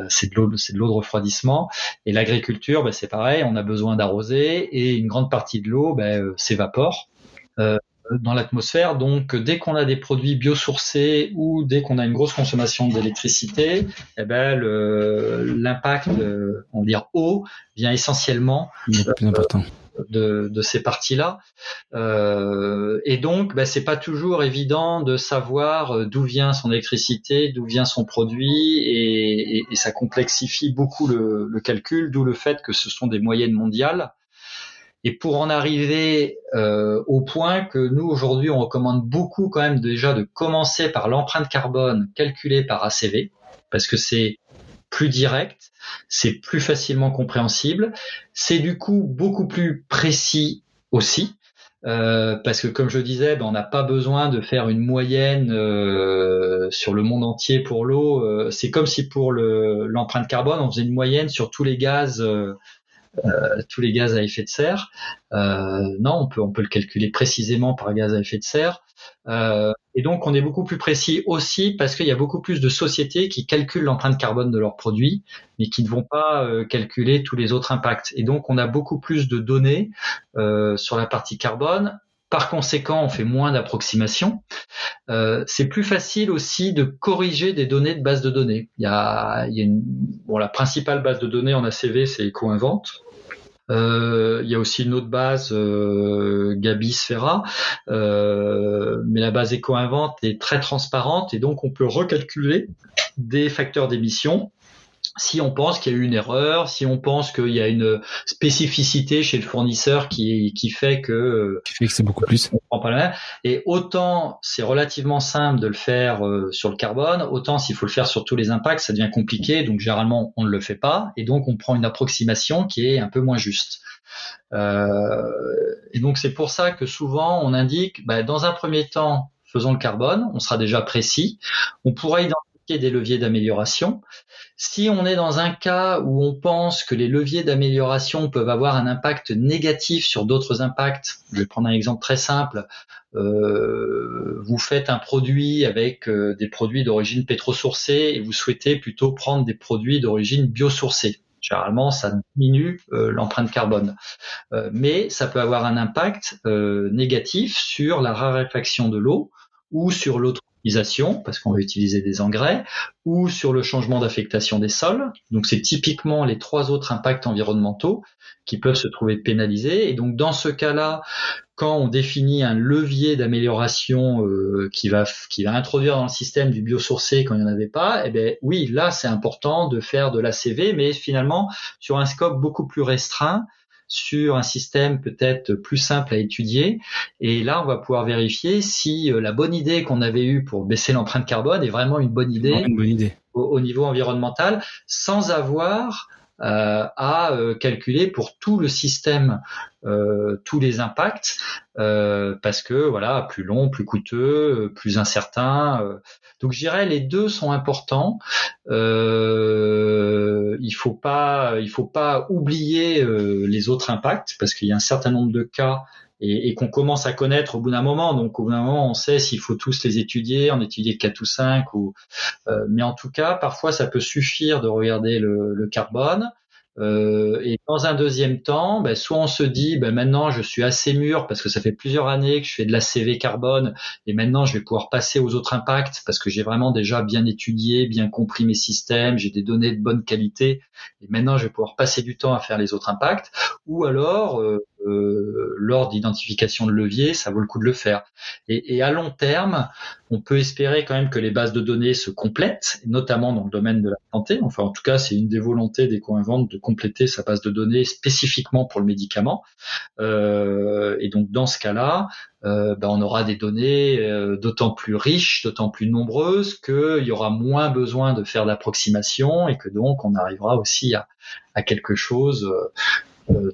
C'est de l'eau de refroidissement. Et l'agriculture, c'est pareil, on a besoin d'arroser et une grande partie de l'eau s'évapore dans l'atmosphère. Donc, dès qu'on a des produits biosourcés ou dès qu'on a une grosse consommation d'électricité, l'impact, on va dire eau, vient essentiellement plus important. De ces parties-là. Et donc, c'est pas toujours évident de savoir d'où vient son électricité, d'où vient son produit, et ça complexifie beaucoup le calcul, d'où le fait que ce sont des moyennes mondiales. Et pour en arriver au point que nous, aujourd'hui, on recommande beaucoup quand même déjà de commencer par l'empreinte carbone calculée par ACV, parce que c'est plus direct, c'est plus facilement compréhensible, c'est du coup beaucoup plus précis aussi, parce que comme je disais, on n'a pas besoin de faire une moyenne sur le monde entier pour l'eau. C'est comme si pour l'empreinte carbone, on faisait une moyenne sur tous les gaz à effet de serre. Non, on peut le calculer précisément par gaz à effet de serre. Et donc, on est beaucoup plus précis aussi parce qu'il y a beaucoup plus de sociétés qui calculent l'empreinte carbone de leurs produits, mais qui ne vont pas calculer tous les autres impacts. Et donc, on a beaucoup plus de données sur la partie carbone. Par conséquent, on fait moins d'approximations. C'est plus facile aussi de corriger des données de base de données. La principale base de données en ACV, c'est EcoInvent. Il y a aussi une autre base, Gabi Sfera, mais la base EcoInvent est très transparente et donc on peut recalculer des facteurs d'émission. Si on pense qu'il y a eu une erreur, si on pense qu'il y a une spécificité chez le fournisseur qui fait que c'est beaucoup plus. On prend pas la même. Et autant c'est relativement simple de le faire sur le carbone, autant s'il faut le faire sur tous les impacts, ça devient compliqué. Donc généralement on ne le fait pas et donc on prend une approximation qui est un peu moins juste. Et donc c'est pour ça que souvent on indique, dans un premier temps, faisons le carbone, on sera déjà précis, on pourra identifier des leviers d'amélioration. Si on est dans un cas où on pense que les leviers d'amélioration peuvent avoir un impact négatif sur d'autres impacts, je vais prendre un exemple très simple. Vous faites un produit avec des produits d'origine pétrosourcée et vous souhaitez plutôt prendre des produits d'origine biosourcée. Généralement, ça diminue l'empreinte carbone. Mais ça peut avoir un impact négatif sur la raréfaction de l'eau ou sur l'eutrophisation, parce qu'on va utiliser des engrais, ou sur le changement d'affectation des sols. Donc c'est typiquement les 3 autres impacts environnementaux qui peuvent se trouver pénalisés. Et donc dans ce cas-là, quand on définit un levier d'amélioration qui va introduire dans le système du biosourcé quand il n'y en avait pas, oui, là c'est important de faire de l'ACV, mais finalement sur un scope beaucoup plus restreint, sur un système peut-être plus simple à étudier. Et là, on va pouvoir vérifier si la bonne idée qu'on avait eue pour baisser l'empreinte carbone est vraiment une bonne idée, au niveau environnemental, sans avoir à calculer pour tout le système tous les impacts, parce que plus long, plus coûteux, plus incertain. Donc je dirais les deux sont importants. Il faut pas oublier les autres impacts, parce qu'il y a un certain nombre de cas et qu'on commence à connaître au bout d'un moment. Donc au bout d'un moment, on sait s'il faut tous les étudier, en étudier 4 ou 5, mais en tout cas, parfois ça peut suffire de regarder le carbone. Et dans un deuxième temps, soit on se dit, maintenant je suis assez mûr parce que ça fait plusieurs années que je fais de la CV carbone et maintenant je vais pouvoir passer aux autres impacts parce que j'ai vraiment déjà bien étudié, bien compris mes systèmes, j'ai des données de bonne qualité et maintenant je vais pouvoir passer du temps à faire les autres impacts. Ou alors, lors d'identification de levier, ça vaut le coup de le faire. Et à long terme, on peut espérer quand même que les bases de données se complètent, notamment dans le domaine de la santé. Enfin, en tout cas, c'est une des volontés d'EcoInvent de compléter sa base de données spécifiquement pour le médicament. Et donc, dans ce cas-là, on aura des données d'autant plus riches, d'autant plus nombreuses qu'il y aura moins besoin de faire d'approximation et que donc on arrivera aussi à quelque chose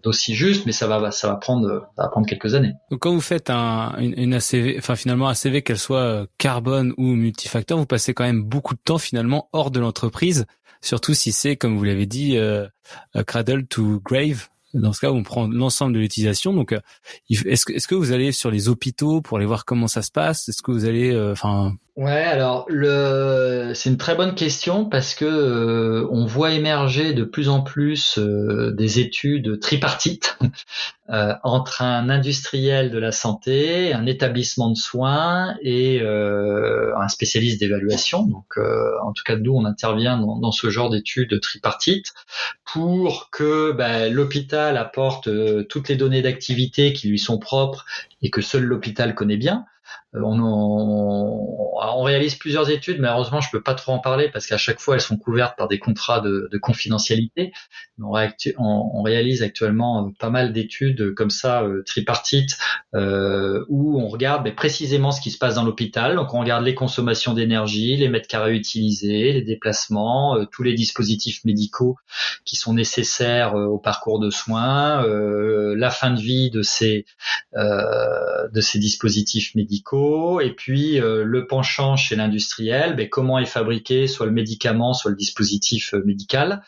d'aussi juste, mais ça va prendre quelques années. Donc quand vous faites une ACV, enfin finalement ACV, qu'elle soit carbone ou multifacteur, vous passez quand même beaucoup de temps finalement hors de l'entreprise, surtout si c'est, comme vous l'avez dit, cradle to grave. Dans ce cas, on prend l'ensemble de l'utilisation. Donc, est-ce que vous allez sur les hôpitaux pour aller voir comment ça se passe? Est-ce que vous allez, Ouais, alors c'est une très bonne question parce que on voit émerger de plus en plus des études tripartites entre un industriel de la santé, un établissement de soins et un spécialiste d'évaluation. Donc, en tout cas, nous, on intervient dans ce genre d'études tripartites pour que l'hôpital apporte toutes les données d'activité qui lui sont propres et que seul l'hôpital connaît bien. On réalise plusieurs études, malheureusement je peux pas trop en parler parce qu'à chaque fois elles sont couvertes par des contrats de confidentialité. On réalise actuellement pas mal d'études comme ça tripartites où on regarde précisément ce qui se passe dans l'hôpital. Donc on regarde les consommations d'énergie, les mètres carrés utilisés, les déplacements, tous les dispositifs médicaux qui sont nécessaires au parcours de soins, la fin de vie de ces dispositifs médicaux, et puis le penchant chez l'industriel, comment est fabriqué soit le médicament, soit le dispositif médical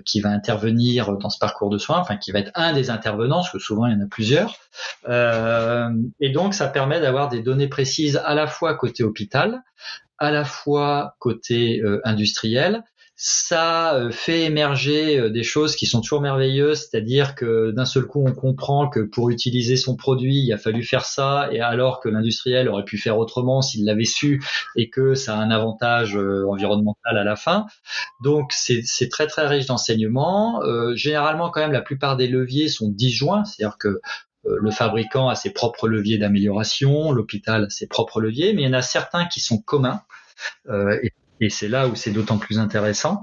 qui va intervenir dans ce parcours de soins, enfin qui va être un des intervenants, parce que souvent il y en a plusieurs. Et donc ça permet d'avoir des données précises à la fois côté hôpital, à la fois côté industriel. Ça fait émerger des choses qui sont toujours merveilleuses, c'est-à-dire que d'un seul coup on comprend que pour utiliser son produit il a fallu faire ça, et alors que l'industriel aurait pu faire autrement s'il l'avait su, et que ça a un avantage environnemental à la fin. Donc c'est très très riche d'enseignements. Généralement quand même la plupart des leviers sont disjoints, c'est-à-dire que le fabricant a ses propres leviers d'amélioration, l'hôpital a ses propres leviers, mais il y en a certains qui sont communs, et c'est là où c'est d'autant plus intéressant.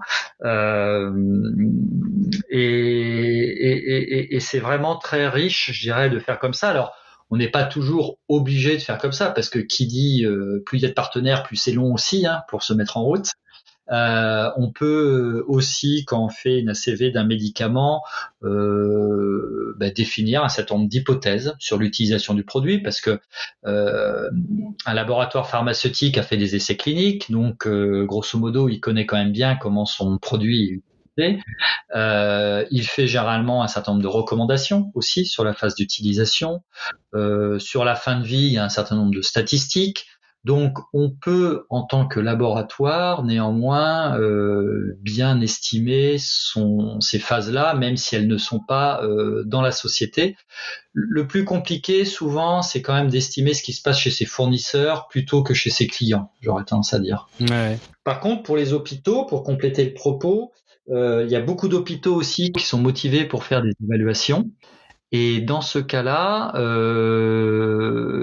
Et c'est vraiment très riche, je dirais, de faire comme ça. Alors, on n'est pas toujours obligé de faire comme ça, parce que qui dit plus il y a de partenaires, plus c'est long aussi pour se mettre en route. On peut aussi, quand on fait une ACV d'un médicament, définir un certain nombre d'hypothèses sur l'utilisation du produit, parce que un laboratoire pharmaceutique a fait des essais cliniques, donc grosso modo, il connaît quand même bien comment son produit est utilisé. Il fait généralement un certain nombre de recommandations aussi sur la phase d'utilisation. Sur la fin de vie, il y a un certain nombre de statistiques. Donc, on peut, en tant que laboratoire, néanmoins, bien estimer ces phases-là, même si elles ne sont pas dans la société. Le plus compliqué, souvent, c'est quand même d'estimer ce qui se passe chez ses fournisseurs plutôt que chez ses clients, j'aurais tendance à dire. Ouais. Par contre, pour les hôpitaux, pour compléter le propos, il y a beaucoup d'hôpitaux aussi qui sont motivés pour faire des évaluations. Et dans ce cas-là,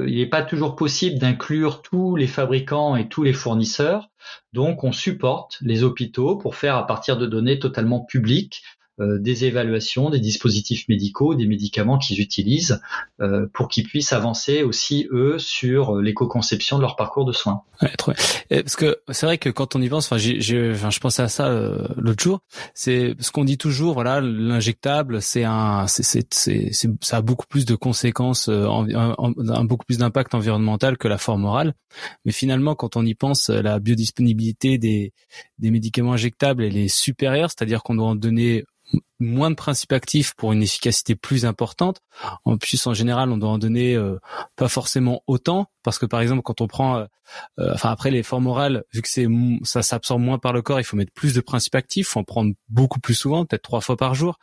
il n'est pas toujours possible d'inclure tous les fabricants et tous les fournisseurs. Donc, on supporte les hôpitaux pour faire, à partir de données totalement publiques, des évaluations, des dispositifs médicaux, des médicaments qu'ils utilisent, pour qu'ils puissent avancer aussi, eux, sur l'éco-conception de leur parcours de soins. Ouais, trop bien. Parce que c'est vrai que quand on y pense, je pensais à ça l'autre jour. C'est ce qu'on dit toujours. Voilà, l'injectable, ça a beaucoup plus de conséquences, beaucoup plus d'impact environnemental que la forme orale. Mais finalement, quand on y pense, la biodisponibilité des médicaments injectables, elle est supérieure, c'est-à-dire qu'on doit en donner moins de principes actifs pour une efficacité plus importante. En plus, en général, on doit en donner pas forcément autant, parce que par exemple, quand on prend, après les formes orales, vu que ça s'absorbe moins par le corps, il faut mettre plus de principes actifs, il faut en prendre beaucoup plus souvent, peut-être 3 fois par jour,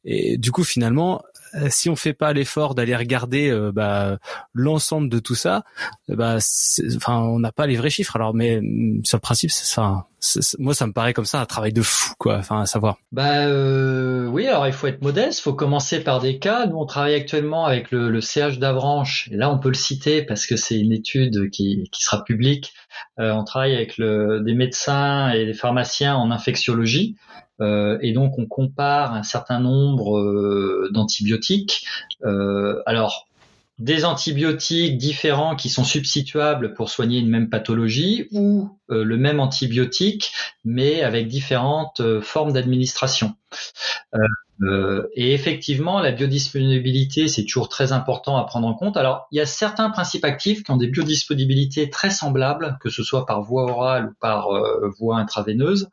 et du coup, finalement, si on fait pas l'effort d'aller regarder l'ensemble de tout ça, on n'a pas les vrais chiffres. Alors, mais sur le principe, moi, ça me paraît comme ça un travail de fou, quoi. Enfin, à savoir. Oui, alors il faut être modeste, il faut commencer par des cas. Nous, on travaille actuellement avec le CH d'Avranches, et là, on peut le citer parce que c'est une étude qui sera publique. On travaille avec des médecins et des pharmaciens en infectiologie. Et donc on compare un certain nombre d'antibiotiques. Alors des antibiotiques différents qui sont substituables pour soigner une même pathologie, ou le même antibiotique mais avec différentes formes d'administration. Et effectivement, la biodisponibilité, c'est toujours très important à prendre en compte. Alors, il y a certains principes actifs qui ont des biodisponibilités très semblables, que ce soit par voie orale ou par voie intraveineuse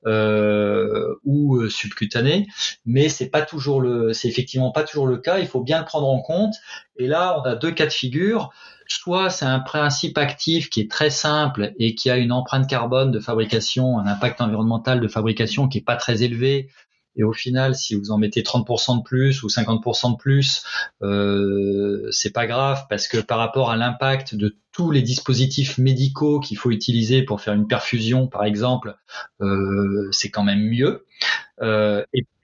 ou subcutanée, mais c'est effectivement pas toujours le cas. Il faut bien le prendre en compte. Et là, on a 2 cas de figure. Soit c'est un principe actif qui est très simple et qui a une empreinte carbone de fabrication, un impact environnemental de fabrication qui est pas très élevé. Et au final, si vous en mettez 30% de plus ou 50% de plus, c'est pas grave, parce que par rapport à l'impact de tous les dispositifs médicaux qu'il faut utiliser pour faire une perfusion, par exemple, c'est quand même mieux.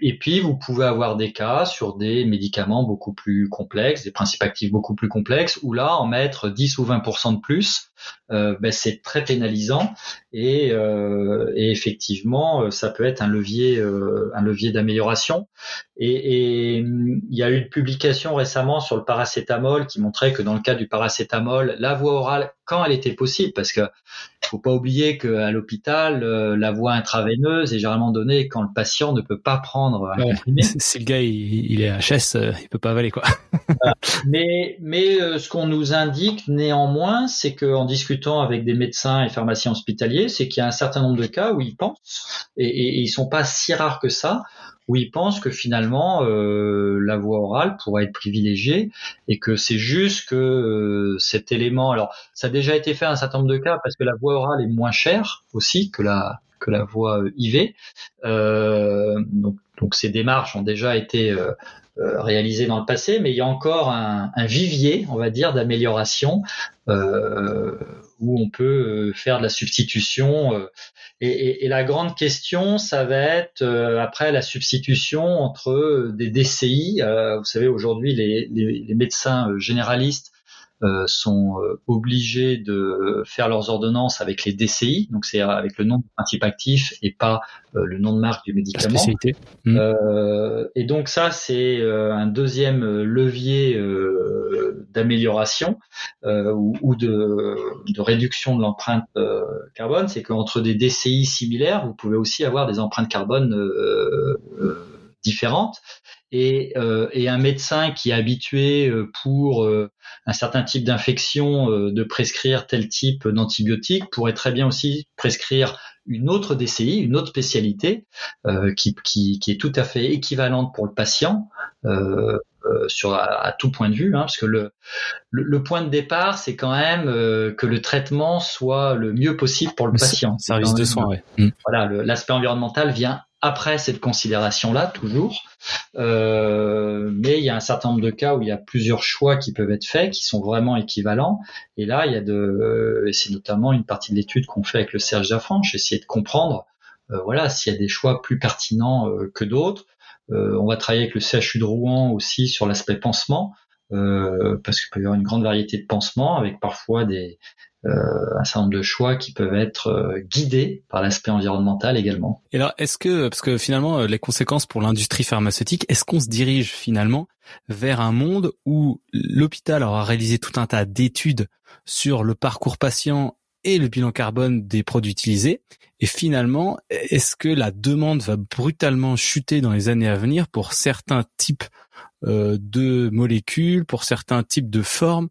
Et puis, vous pouvez avoir des cas sur des médicaments beaucoup plus complexes, des principes actifs beaucoup plus complexes, où là, en mettre 10 ou 20% de plus, c'est très pénalisant. Et effectivement, ça peut être un levier d'amélioration. Et il y a eu une publication récemment sur le paracétamol qui montrait que dans le cas du paracétamol, la voie orale, quand elle était possible, parce que faut pas oublier qu'à l'hôpital, la voie intraveineuse est généralement donnée quand le patient ne peut pas prendre un comprimé. Si le gars il est HS, il peut pas avaler, quoi. Voilà. Mais ce qu'on nous indique néanmoins, c'est qu'en discutant avec des médecins et pharmaciens hospitaliers, c'est qu'il y a un certain nombre de cas où ils pensent, et ils sont pas si rares que ça, où ils pensent que finalement la voie orale pourrait être privilégiée, et que c'est juste que cet élément, alors ça a déjà été fait à un certain nombre de cas parce que la voie orale est moins chère aussi que la voie IV. Donc ces démarches ont déjà été réalisées dans le passé, mais il y a encore un vivier, on va dire, d'amélioration où on peut faire de la substitution. Et la grande question, ça va être après la substitution entre des DCI. Vous savez, aujourd'hui, les médecins généralistes sont obligés de faire leurs ordonnances avec les DCI, donc c'est avec le nom de principe actif et pas le nom de marque du médicament. Et donc ça, c'est un deuxième levier d'amélioration ou de réduction de l'empreinte carbone, c'est qu'entre des DCI similaires, vous pouvez aussi avoir des empreintes carbone différentes. Et un médecin qui est habitué pour un certain type d'infection de prescrire tel type d'antibiotique pourrait très bien aussi prescrire une autre DCI, une autre spécialité qui est tout à fait équivalente pour le patient à tout point de vue, parce que le point de départ, c'est quand même que le traitement soit le mieux possible pour le patient. Service de soins, ouais. Voilà, l'aspect environnemental vient après cette considération-là, toujours. Mais il y a un certain nombre de cas où il y a plusieurs choix qui peuvent être faits, qui sont vraiment équivalents. Et là, c'est notamment une partie de l'étude qu'on fait avec le CH d'Avranches, essayer de comprendre, s'il y a des choix plus pertinents que d'autres. On va travailler avec le CHU de Rouen aussi sur l'aspect pansement, parce qu'il peut y avoir une grande variété de pansements avec parfois un certain nombre de choix qui peuvent être guidés par l'aspect environnemental également. Et alors, parce que finalement, les conséquences pour l'industrie pharmaceutique, est-ce qu'on se dirige finalement vers un monde où l'hôpital aura réalisé tout un tas d'études sur le parcours patient et le bilan carbone des produits utilisés, et finalement, est-ce que la demande va brutalement chuter dans les années à venir pour certains types de molécules, pour certains types de formes,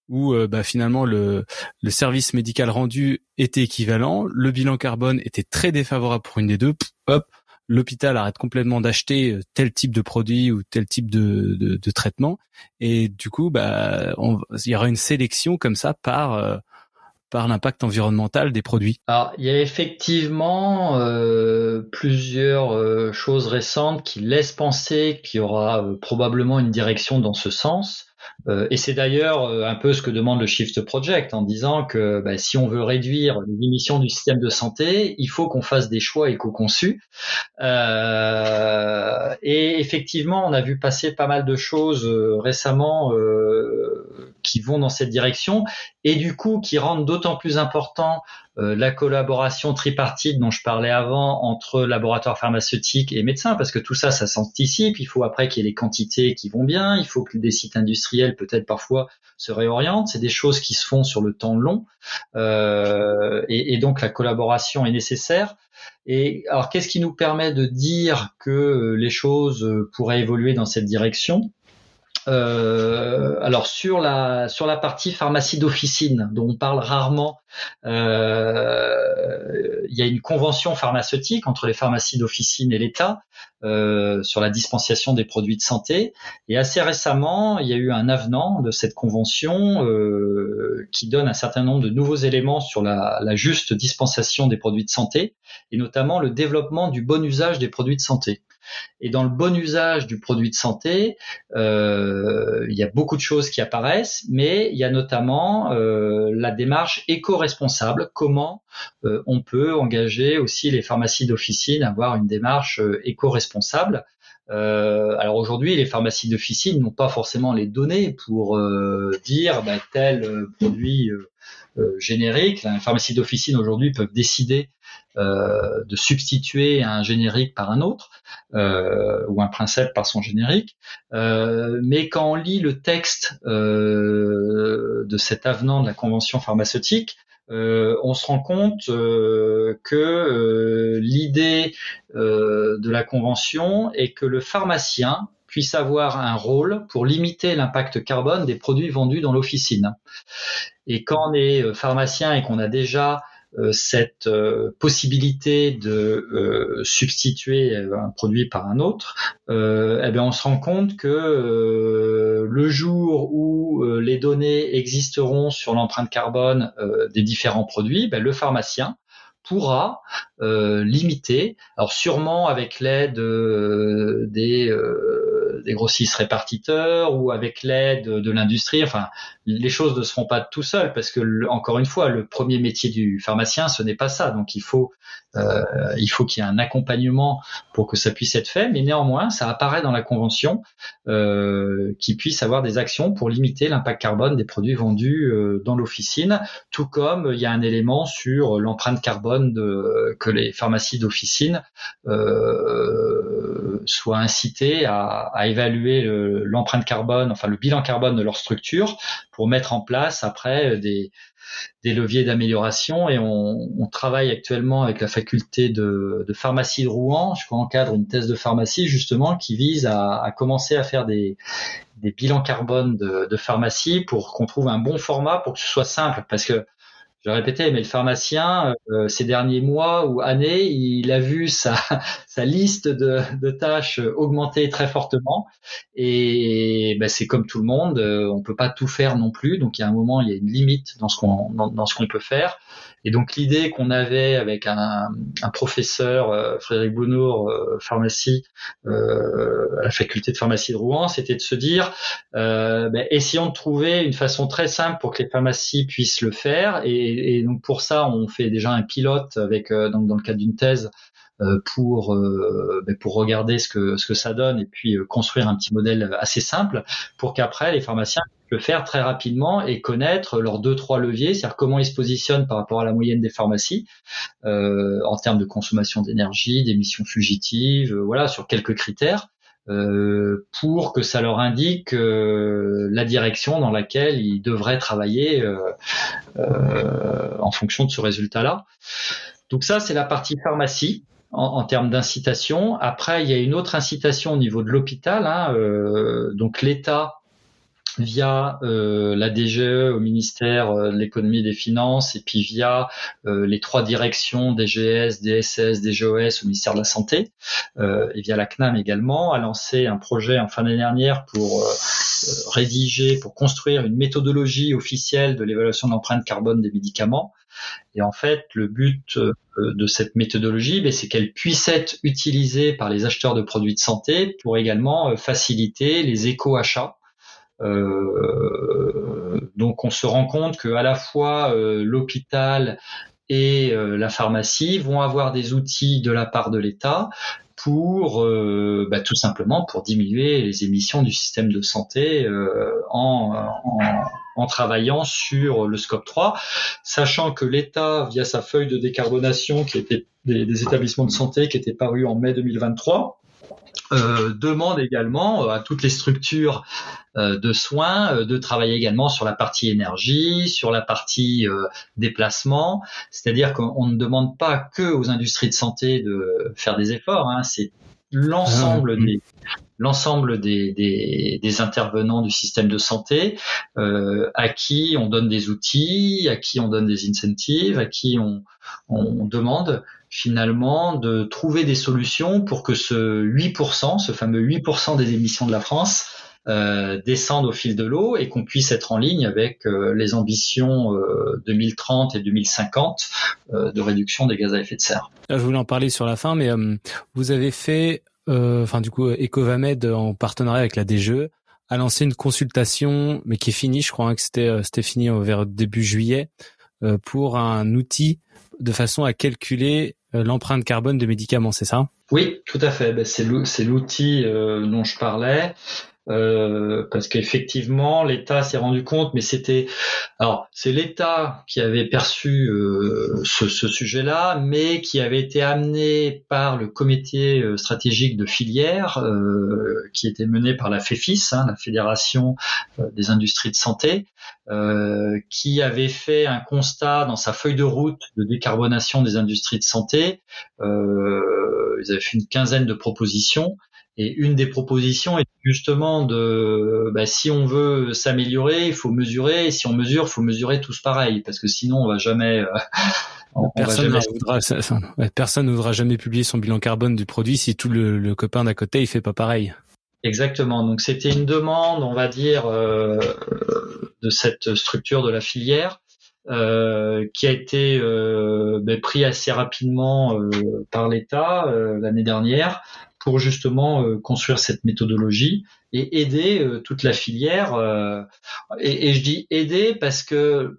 où finalement le service médical rendu était équivalent, le bilan carbone était très défavorable pour une des deux, hop, l'hôpital arrête complètement d'acheter tel type de produit ou tel type de traitement, et du coup il y aura une sélection comme ça par l'impact environnemental des produits. Alors, il y a effectivement plusieurs choses récentes qui laissent penser qu'il y aura probablement une direction dans ce sens. Et c'est d'ailleurs un peu ce que demande le Shift Project en disant que si on veut réduire les émissions du système de santé, il faut qu'on fasse des choix éco-conçus. Et effectivement, on a vu passer pas mal de choses récemment qui vont dans cette direction et du coup qui rendent d'autant plus important la collaboration tripartite dont je parlais avant entre laboratoires pharmaceutiques et médecins, parce que tout ça s'anticipe. Il faut après qu'il y ait les quantités qui vont bien, il faut que des sites industriels peut-être parfois se réorientent. C'est des choses qui se font sur le temps long et donc la collaboration est nécessaire. Et alors qu'est-ce qui nous permet de dire que les choses pourraient évoluer dans cette direction ? Alors sur la partie pharmacie d'officine dont on parle rarement, il y a une convention pharmaceutique entre les pharmacies d'officine et l'État sur la dispensation des produits de santé. Et assez récemment, il y a eu un avenant de cette convention qui donne un certain nombre de nouveaux éléments sur la juste dispensation des produits de santé et notamment le développement du bon usage des produits de santé. Et dans le bon usage du produit de santé, il y a beaucoup de choses qui apparaissent, mais il y a notamment la démarche éco-responsable. Comment on peut engager aussi les pharmacies d'officine à avoir une démarche éco-responsable. Alors aujourd'hui, les pharmacies d'officine n'ont pas forcément les données pour dire tel produit générique. Les pharmacies d'officine aujourd'hui peuvent décider de substituer un générique par un autre ou un princeps par son générique, mais quand on lit le texte de cet avenant de la convention pharmaceutique, on se rend compte que l'idée de la convention est que le pharmacien puisse avoir un rôle pour limiter l'impact carbone des produits vendus dans l'officine. Et quand on est pharmacien et qu'on a déjà cette possibilité de substituer un produit par un autre, on se rend compte que le jour où les données existeront sur l'empreinte carbone des différents produits, le pharmacien pourra limiter, alors sûrement avec l'aide des grossistes répartiteurs ou avec l'aide de l'industrie. Enfin, les choses ne se font pas tout seul parce que, encore une fois, le premier métier du pharmacien, ce n'est pas ça. Donc, il faut qu'il y ait un accompagnement pour que ça puisse être fait. Mais néanmoins, ça apparaît dans la convention qu'il puisse avoir des actions pour limiter l'impact carbone des produits vendus dans l'officine, tout comme il y a un élément sur l'empreinte carbone que les pharmacies d'officine soient incitées à évaluer l'empreinte carbone, enfin le bilan carbone de leur structure pour mettre en place après des leviers d'amélioration. Et on travaille actuellement avec la faculté de pharmacie de Rouen. Je encadre une thèse de pharmacie justement qui vise à commencer à faire des bilans carbone de pharmacie pour qu'on trouve un bon format pour que ce soit simple, parce que je le répétais, mais le pharmacien, ces derniers mois ou années, il a vu sa liste de tâches augmenter très fortement. Et c'est comme tout le monde, on peut pas tout faire non plus. Donc il y a un moment, il y a une limite dans ce qu'on peut faire. Et donc l'idée qu'on avait avec un professeur, Frédéric Bounour, pharmacie, à la faculté de pharmacie de Rouen, c'était de se dire, essayons de trouver une façon très simple pour que les pharmacies puissent le faire. Et donc pour ça, on fait déjà un pilote avec donc dans le cadre d'une thèse pour regarder ce que ça donne et puis construire un petit modèle assez simple pour qu'après les pharmaciens puissent le faire très rapidement et connaître leurs 2-3 leviers, c'est-à-dire comment ils se positionnent par rapport à la moyenne des pharmacies en termes de consommation d'énergie, d'émissions fugitives, sur quelques critères. Pour que ça leur indique la direction dans laquelle ils devraient travailler en fonction de ce résultat-là. Donc ça, c'est la partie pharmacie en termes d'incitation. Après, il y a une autre incitation au niveau de l'hôpital. Donc l'État via la DGE au ministère de l'économie et des finances, et puis via les 3 directions DGS, DSS, DGOS au ministère de la Santé, et via la CNAM également, a lancé un projet en fin d'année dernière pour pour construire une méthodologie officielle de l'évaluation de l'empreinte carbone des médicaments. Et en fait, le but de cette méthodologie, c'est qu'elle puisse être utilisée par les acheteurs de produits de santé pour également faciliter les éco-achats. Donc on se rend compte que à la fois l'hôpital et la pharmacie vont avoir des outils de la part de l'État pour tout simplement pour diminuer les émissions du système de santé en travaillant sur le scope 3, sachant que l'État, via sa feuille de décarbonation qui était des établissements de santé qui était parue en mai 2023, demande également à toutes les structures de soins de travailler également sur la partie énergie, sur la partie déplacement, c'est-à-dire qu'on ne demande pas que aux industries de santé de faire des efforts, c'est l'ensemble des intervenants du système de santé à qui on donne des outils, à qui on donne des incentives, à qui on demande finalement de trouver des solutions pour que ce 8%, ce fameux 8% des émissions de la France descendent au fil de l'eau et qu'on puisse être en ligne avec les ambitions 2030 et 2050 de réduction des gaz à effet de serre. Là, je voulais en parler sur la fin, mais vous avez fait, Ecovamed en partenariat avec la DGE a lancé une consultation, mais qui est finie, je crois que c'était fini vers début juillet, pour un outil de façon à calculer l'empreinte carbone de médicaments, c'est ça ? Oui, tout à fait. C'est l'outil dont je parlais. Parce qu'effectivement l'État s'est rendu compte, mais c'est l'État qui avait perçu ce sujet-là, mais qui avait été amené par le comité stratégique de filière qui était mené par la FEFIS, la Fédération des industries de santé, qui avait fait un constat dans sa feuille de route de décarbonation des industries de santé. Ils avaient fait une quinzaine de propositions. Et une des propositions est justement si on veut s'améliorer, il faut mesurer, et si on mesure, il faut mesurer tous pareil, parce que sinon on va jamais. Personne ne voudra jamais publier son bilan carbone du produit si tout le copain d'à côté il fait pas pareil. Exactement. Donc c'était une demande, on va dire, de cette structure de la filière. Qui a été pris assez rapidement par l'État l'année dernière pour justement construire cette méthodologie et aider toute la filière. Et je dis aider parce que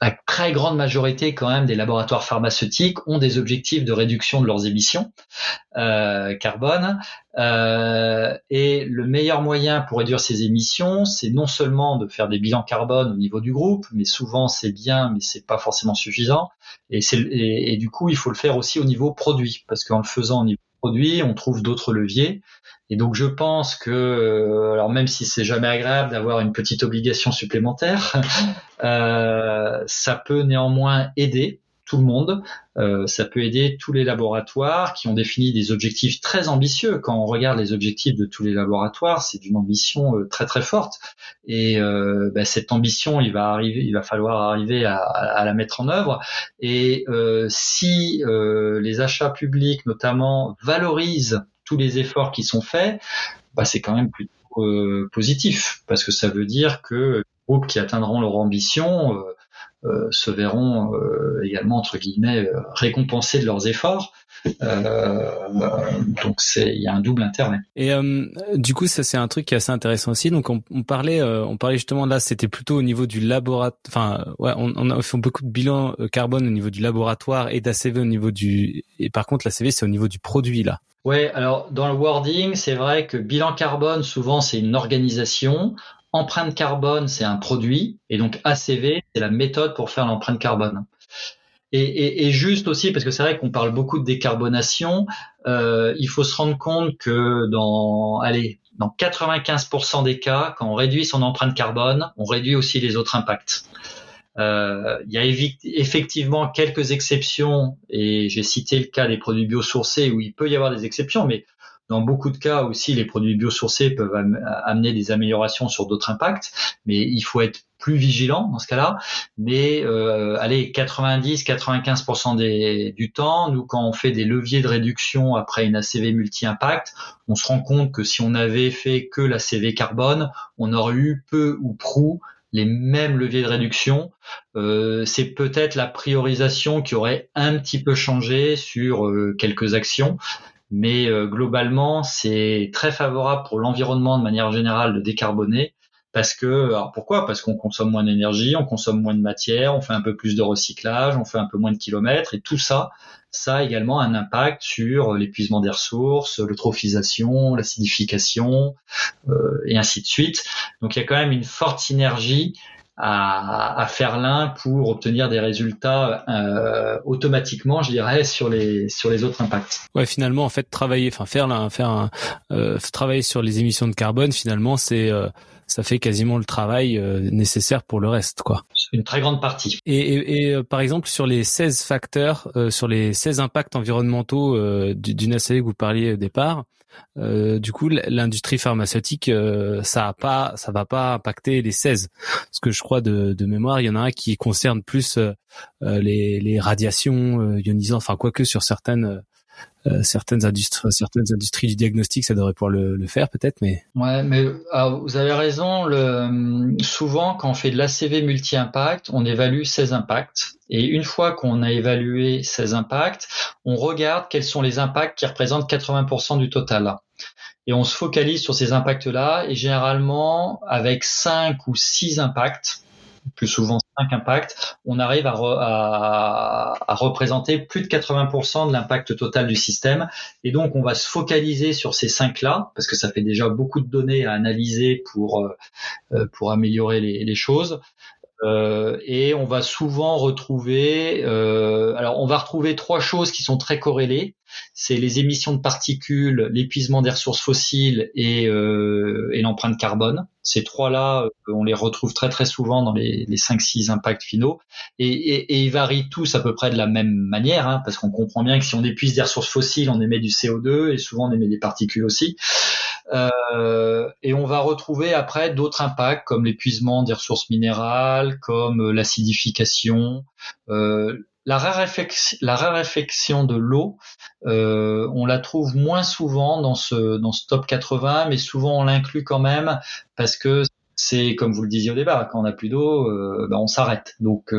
la très grande majorité quand même des laboratoires pharmaceutiques ont des objectifs de réduction de leurs émissions carbone. Et le meilleur moyen pour réduire ces émissions, c'est non seulement de faire des bilans carbone au niveau du groupe, mais souvent c'est bien, mais c'est pas forcément suffisant. Et du coup, il faut le faire aussi au niveau produit, parce qu'en le faisant au niveau produit, on trouve d'autres leviers. Et donc je pense que, alors même si c'est jamais agréable d'avoir une petite obligation supplémentaire, ça peut néanmoins aider tout le monde. Ça peut aider tous les laboratoires qui ont défini des objectifs très ambitieux. Quand on regarde les objectifs de tous les laboratoires, c'est d'une ambition très très forte. Et cette ambition, il va falloir arriver à la mettre en œuvre. Et si les achats publics notamment valorisent tous les efforts qui sont faits, c'est quand même plutôt positif, parce que ça veut dire que les groupes qui atteindront leur ambition se verront également entre guillemets récompensés de leurs efforts. Donc il y a un double intérêt. Et du coup, ça c'est un truc qui est assez intéressant aussi. Donc on parlait justement là, c'était plutôt au niveau du laboratoire. On a fait beaucoup de bilans carbone au niveau du laboratoire et d'ACV au niveau et par contre l'ACV c'est au niveau du produit là. Ouais, alors dans le wording, c'est vrai que bilan carbone souvent c'est une organisation. Empreinte carbone, c'est un produit, et donc ACV, c'est la méthode pour faire l'empreinte carbone. Et juste aussi, parce que c'est vrai qu'on parle beaucoup de décarbonation, il faut se rendre compte que dans 95% des cas, quand on réduit son empreinte carbone, on réduit aussi les autres impacts. Il y a effectivement quelques exceptions, et j'ai cité le cas des produits biosourcés où il peut y avoir des exceptions, mais Dans beaucoup de cas aussi, les produits biosourcés peuvent amener des améliorations sur d'autres impacts, mais il faut être plus vigilant dans ce cas-là. Mais 90-95% du temps, nous, quand on fait des leviers de réduction après une ACV multi-impact, on se rend compte que si on avait fait que l'ACV carbone, on aurait eu peu ou prou les mêmes leviers de réduction. C'est peut-être la priorisation qui aurait un petit peu changé sur quelques actions. Mais globalement, c'est très favorable pour l'environnement de manière générale de décarboner. Alors pourquoi ? Parce qu'on consomme moins d'énergie, on consomme moins de matière, on fait un peu plus de recyclage, on fait un peu moins de kilomètres, et tout ça, ça a également un impact sur l'épuisement des ressources, l'eutrophisation, l'acidification, et ainsi de suite. Donc il y a quand même une forte synergie à faire l'un pour obtenir des résultats automatiquement, je dirais, sur les autres impacts. Ouais, finalement, en fait, travailler sur les émissions de carbone, finalement, ça fait quasiment le travail nécessaire pour le reste, quoi. Une très grande partie. Et par exemple, sur les 16 facteurs, sur les 16 impacts environnementaux d'une ACV que vous parliez au départ, du coup, l'industrie pharmaceutique, ça va pas impacter les 16. Parce que je crois de mémoire, il y en a un qui concerne plus les radiations ionisantes, enfin quoique sur certaines industries du diagnostic, ça devrait pouvoir le faire peut-être, mais. Ouais, mais vous avez raison. Souvent, quand on fait de l'ACV multi-impact, on évalue 16 impacts. Et une fois qu'on a évalué 16 impacts, on regarde quels sont les impacts qui représentent 80% du total. Et on se focalise sur ces impacts-là. Et généralement, avec 5 ou 6 impacts, plus souvent 5 impacts, on arrive à représenter plus de 80% de l'impact total du système. Et donc, on va se focaliser sur ces 5-là, parce que ça fait déjà beaucoup de données à analyser pour améliorer les choses. Et on va souvent retrouver, on va retrouver 3 choses qui sont très corrélées. C'est les émissions de particules, l'épuisement des ressources fossiles et l'empreinte carbone. Ces 3-là, on les retrouve très très souvent dans les 5-6 impacts finaux. Et ils varient tous à peu près de la même manière, hein, parce qu'on comprend bien que si on épuise des ressources fossiles, on émet du CO2 et souvent on émet des particules aussi. Et on va retrouver après d'autres impacts comme l'épuisement des ressources minérales, comme l'acidification, la raréfaction de l'eau. On la trouve moins souvent dans ce top 80, mais souvent on l'inclut quand même parce que c'est comme vous le disiez au départ, quand on n'a plus d'eau, on s'arrête. Donc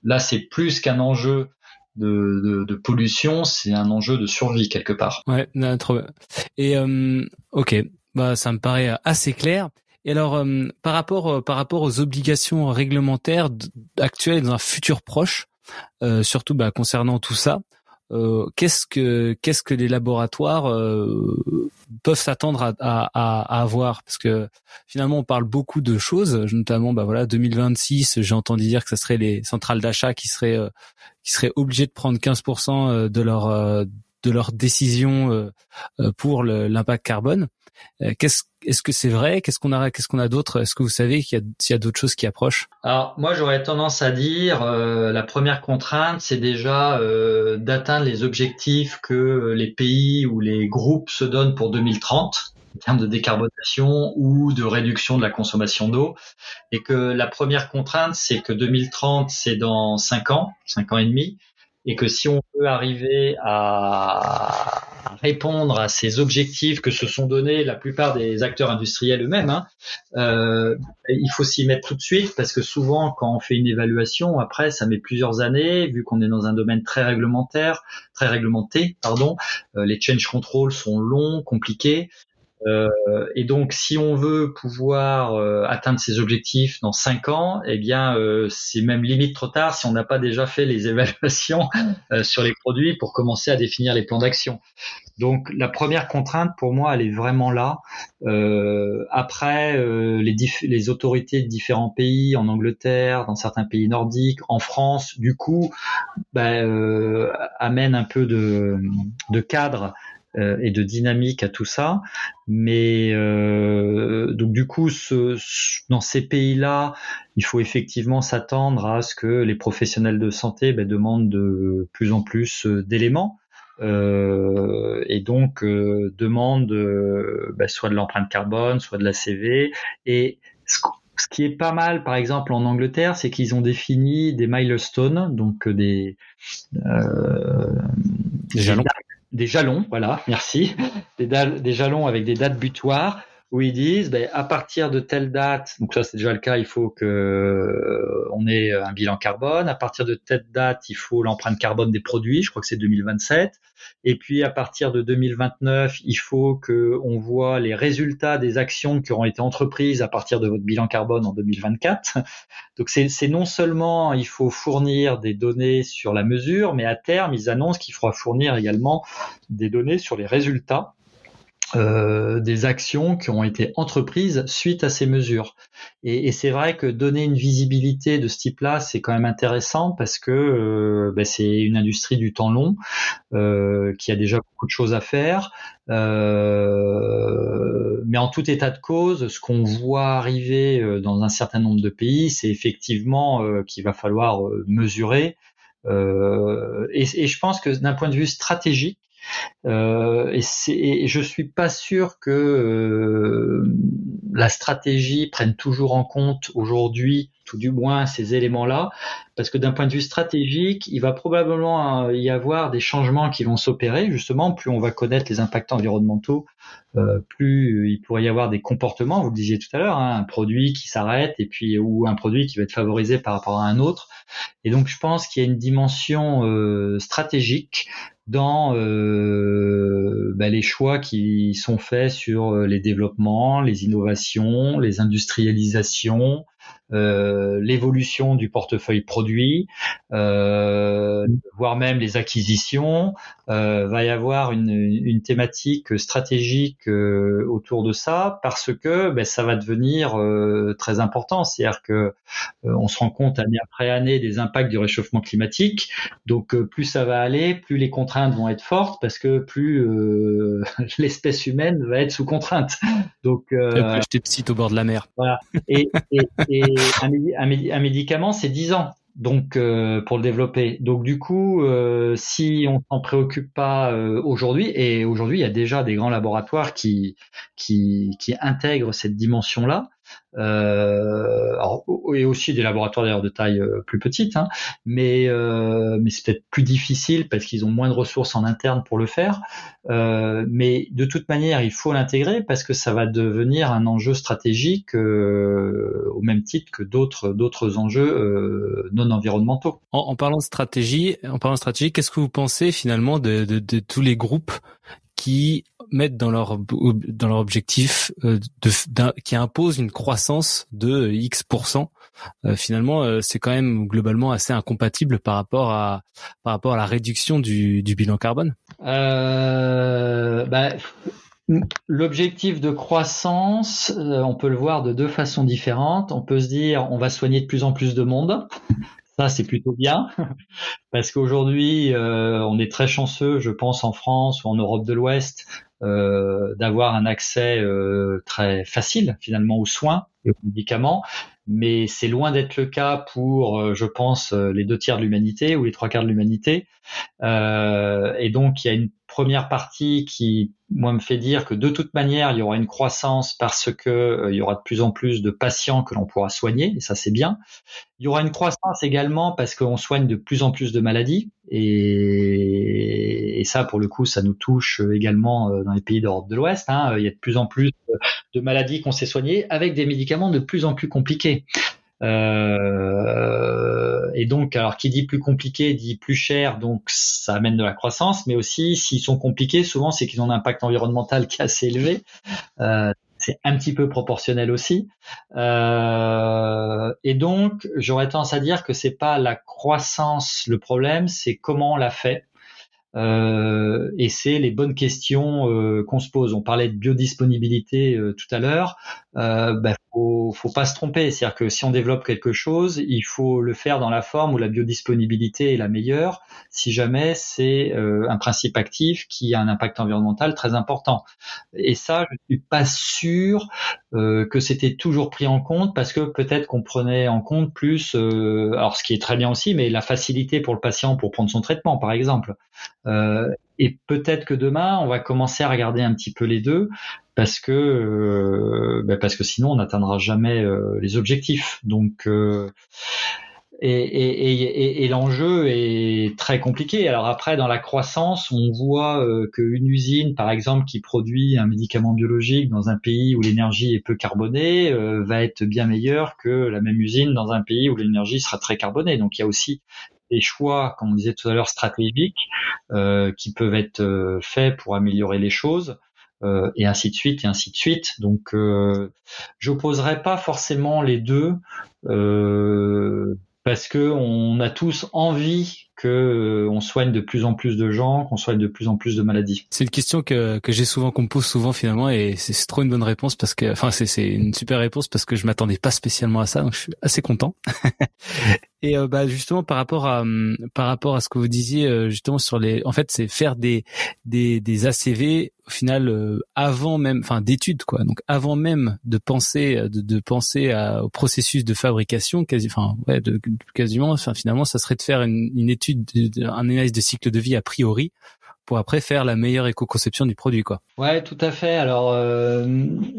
là, c'est plus qu'un enjeu de pollution, c'est un enjeu de survie quelque part. Ouais, non, trop bien. Et ok, ça me paraît assez clair. Et alors, par rapport aux obligations réglementaires actuelles dans un futur proche, surtout concernant tout ça, qu'est-ce que les laboratoires peuvent s'attendre à avoir, parce que finalement on parle beaucoup de choses, notamment 2026, j'ai entendu dire que ça serait les centrales d'achat qui seraient obligées de prendre 15% de leur décision pour l'impact carbone. Est-ce que c'est vrai? Qu'est-ce qu'on a d'autre? Est-ce que vous savez s'il y a d'autres choses qui approchent? Alors moi j'aurais tendance à dire la première contrainte c'est déjà d'atteindre les objectifs que les pays ou les groupes se donnent pour 2030 en termes de décarbonation ou de réduction de la consommation d'eau, et que la première contrainte c'est que 2030 c'est dans 5 ans et demi, et que si on veut arriver à répondre à ces objectifs que se sont donnés la plupart des acteurs industriels eux-mêmes, il faut s'y mettre tout de suite, parce que souvent quand on fait une évaluation, après ça met plusieurs années, vu qu'on est dans un domaine très réglementé, les change controls sont longs, compliqués. Et donc, si on veut pouvoir atteindre ces objectifs dans 5 ans, c'est même limite trop tard si on n'a pas déjà fait les évaluations sur les produits pour commencer à définir les plans d'action. Donc, la première contrainte, pour moi, elle est vraiment là. Après, les autorités de différents pays, en Angleterre, dans certains pays nordiques, en France, du coup, amènent un peu de cadre et de dynamique à tout ça, mais donc du coup dans ces pays-là, il faut effectivement s'attendre à ce que les professionnels de santé demandent de plus en plus d'éléments et donc demande soit de l'empreinte carbone, soit de la CV. Et ce qui est pas mal, par exemple en Angleterre, c'est qu'ils ont défini des milestones, donc des jalons. Des jalons, voilà, merci, des jalons avec des dates butoirs où ils disent à partir de telle date, donc ça c'est déjà le cas, il faut que on ait un bilan carbone. À partir de telle date, il faut l'empreinte carbone des produits. Je crois que c'est 2027. Et puis à partir de 2029, il faut que on voit les résultats des actions qui auront été entreprises à partir de votre bilan carbone en 2024. Donc c'est non seulement il faut fournir des données sur la mesure, mais à terme ils annoncent qu'il faudra fournir également des données sur les résultats des actions qui ont été entreprises suite à ces mesures. Et c'est vrai que donner une visibilité de ce type-là, c'est quand même intéressant parce que c'est une industrie du temps long qui a déjà beaucoup de choses à faire. Mais en tout état de cause, ce qu'on voit arriver dans un certain nombre de pays, c'est effectivement qu'il va falloir mesurer. Et je pense que d'un point de vue stratégique, et je suis pas sûr que la stratégie prenne toujours en compte aujourd'hui, tout du moins ces éléments-là, parce que d'un point de vue stratégique, il va probablement y avoir des changements qui vont s'opérer. Justement, plus on va connaître les impacts environnementaux, plus il pourrait y avoir des comportements. Vous le disiez tout à l'heure, un produit qui s'arrête et puis ou un produit qui va être favorisé par rapport à un autre. Et donc, je pense qu'il y a une dimension stratégique dans les choix qui sont faits sur les développements, les innovations, les industrialisations, l'évolution du portefeuille produit, voire même les acquisitions. Va y avoir une thématique stratégique autour de ça parce que ça va devenir très important. C'est-à-dire que on se rend compte année après année des impacts du réchauffement climatique. Donc plus ça va aller, plus les contraintes vont être fortes parce que plus l'espèce humaine va être sous contrainte. Donc plus j'étais petite au bord de la mer. Voilà. Et un médicament, c'est 10 ans. Donc pour le développer. Donc du coup, si on s'en préoccupe pas aujourd'hui, et aujourd'hui il y a déjà des grands laboratoires qui intègrent cette dimension-là, et aussi des laboratoires d'ailleurs de taille plus petite, mais c'est peut-être plus difficile parce qu'ils ont moins de ressources en interne pour le faire. Mais de toute manière, il faut l'intégrer parce que ça va devenir un enjeu stratégique au même titre que d'autres enjeux non environnementaux. En parlant de stratégie, qu'est-ce que vous pensez finalement de tous les groupes qui mettent dans leur objectif qui imposent une croissance de X%? Finalement, c'est quand même globalement assez incompatible par rapport à la réduction du bilan carbone. L'objectif de croissance, on peut le voir de deux façons différentes. On peut se dire, on va soigner de plus en plus de monde. Ça, c'est plutôt bien, parce qu'aujourd'hui, on est très chanceux, je pense, en France ou en Europe de l'Ouest, d'avoir un accès très facile, finalement, aux soins et aux médicaments. Mais c'est loin d'être le cas pour, je pense, les 2/3 de l'humanité ou les 3/4 de l'humanité. Et donc, il y a une première partie qui, moi, me fait dire que de toute manière, il y aura une croissance parce que il y aura de plus en plus de patients que l'on pourra soigner, et ça, c'est bien. Il y aura une croissance également parce qu'on soigne de plus en plus de maladies, et ça, pour le coup, ça nous touche également dans les pays d'Europe de l'Ouest. Il y a de plus en plus de maladies qu'on sait soigner avec des médicaments de plus en plus compliqués. Et donc, alors qui dit plus compliqué dit plus cher, donc ça amène de la croissance, mais aussi s'ils sont compliqués, souvent c'est qu'ils ont un impact environnemental qui est assez élevé. C'est un petit peu proportionnel aussi. Et donc, j'aurais tendance à dire que c'est pas la croissance le problème, c'est comment on l'a fait. Et c'est les bonnes questions qu'on se pose. On parlait de biodisponibilité tout à l'heure. Faut pas se tromper. C'est-à-dire que si on développe quelque chose, il faut le faire dans la forme où la biodisponibilité est la meilleure. Si jamais c'est un principe actif qui a un impact environnemental très important. Et ça, je suis pas sûr que c'était toujours pris en compte parce que peut-être qu'on prenait en compte plus. Alors, ce qui est très bien aussi, mais la facilité pour le patient pour prendre son traitement, par exemple. Et peut-être que demain, on va commencer à regarder un petit peu les deux, parce que sinon on n'atteindra jamais les objectifs. Donc et l'enjeu est très compliqué. Alors après, dans la croissance, on voit qu'une usine, par exemple, qui produit un médicament biologique dans un pays où l'énergie est peu carbonée, va être bien meilleure que la même usine dans un pays où l'énergie sera très carbonée. Donc il y a aussi des choix, comme on disait tout à l'heure, stratégiques qui peuvent être faits pour améliorer les choses. Et ainsi de suite, et ainsi de suite. Donc, j'opposerai pas forcément les deux, parce que on a tous envie que on soigne de plus en plus de gens, qu'on soigne de plus en plus de maladies. C'est une question que j'ai souvent, qu'on me pose souvent finalement, et c'est trop une bonne réponse parce que, enfin, c'est une super réponse parce que je m'attendais pas spécialement à ça, donc je suis assez content. Et justement par rapport à ce que vous disiez justement sur en fait c'est faire des ACV au final avant même, enfin d'études quoi, donc avant même de penser au processus de fabrication quasiment, finalement ça serait de faire une étude, un analyse de cycle de vie a priori pour après faire la meilleure éco-conception du produit, quoi. Ouais, tout à fait. Alors,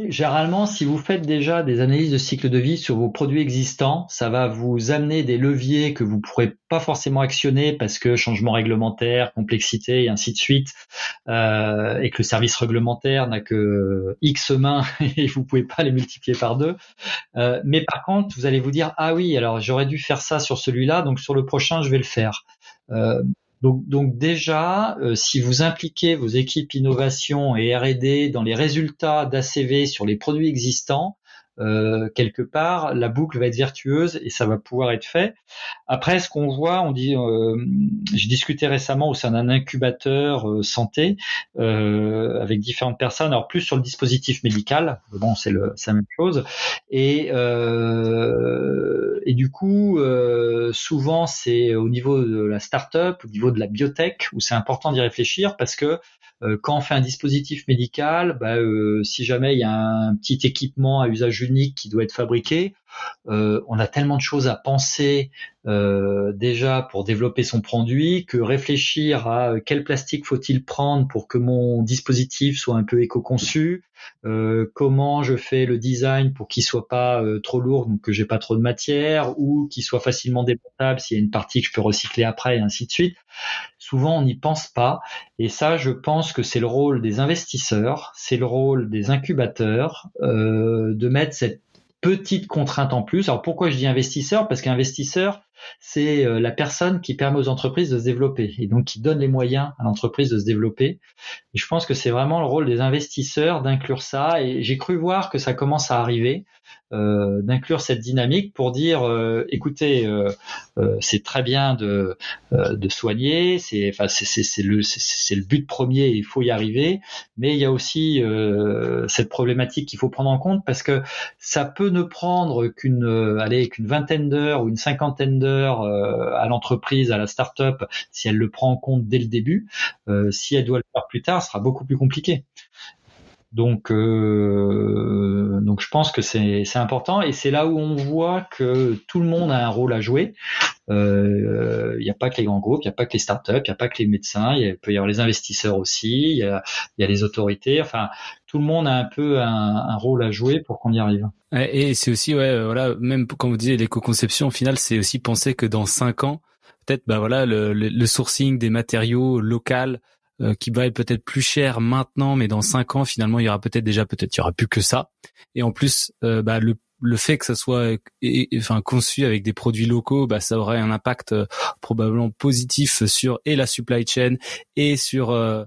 généralement, si vous faites déjà des analyses de cycle de vie sur vos produits existants, ça va vous amener des leviers que vous pourrez pas forcément actionner parce que changement réglementaire, complexité et ainsi de suite, et que le service réglementaire n'a que X mains et vous pouvez pas les multiplier par 2. Mais par contre, vous allez vous dire, ah oui, alors j'aurais dû faire ça sur celui-là, donc sur le prochain, je vais le faire. Donc déjà, si vous impliquez vos équipes innovation et R&D dans les résultats d'ACV sur les produits existants, quelque part, la boucle va être vertueuse et ça va pouvoir être fait. Après, ce qu'on voit, j'ai discuté récemment au sein d'un incubateur santé avec différentes personnes, alors plus sur le dispositif médical, bon, c'est la même chose, et du coup, souvent c'est au niveau de la start-up, au niveau de la biotech, où c'est important d'y réfléchir parce que quand on fait un dispositif médical, si jamais il y a un petit équipement à usage unique qui doit être fabriqué, on a tellement de choses à penser déjà pour développer son produit que réfléchir à quel plastique faut-il prendre pour que mon dispositif soit un peu éco-conçu, comment je fais le design pour qu'il soit pas trop lourd, donc que j'ai pas trop de matière, ou qu'il soit facilement démontable s'il y a une partie que je peux recycler après, et ainsi de suite. Souvent on n'y pense pas, et ça je pense que c'est le rôle des investisseurs, c'est le rôle des incubateurs de mettre cette petite contrainte en plus. Alors pourquoi je dis investisseur ? Parce qu'investisseur, c'est la personne qui permet aux entreprises de se développer et donc qui donne les moyens à l'entreprise de se développer. Et je pense que c'est vraiment le rôle des investisseurs d'inclure ça, et j'ai cru voir que ça commence à arriver, d'inclure cette dynamique pour dire écoutez, c'est très bien de soigner, c'est le but premier, il faut y arriver, mais il y a aussi cette problématique qu'il faut prendre en compte, parce que ça peut ne prendre qu'une vingtaine d'heures ou une cinquantaine d'heures à l'entreprise, à la start-up, si elle le prend en compte dès le début. Si elle doit le faire plus tard, ce sera beaucoup plus compliqué. Donc je pense que c'est important, et c'est là où on voit que tout le monde a un rôle à jouer. Il n'y a pas que les grands groupes, il n'y a pas que les startups, il n'y a pas que les médecins, il peut y avoir les investisseurs aussi, il y a les autorités. Enfin, tout le monde a un peu un rôle à jouer pour qu'on y arrive. Et c'est aussi, même quand vous disiez l'éco-conception, au final, c'est aussi penser que dans 5 ans, peut-être, le sourcing des matériaux locaux, qui va être peut-être plus cher maintenant, mais dans 5 ans, finalement, il y aura il y aura plus que ça. Et en plus, le fait que ça soit conçu avec des produits locaux, ça aurait un impact probablement positif sur la supply chain et sur le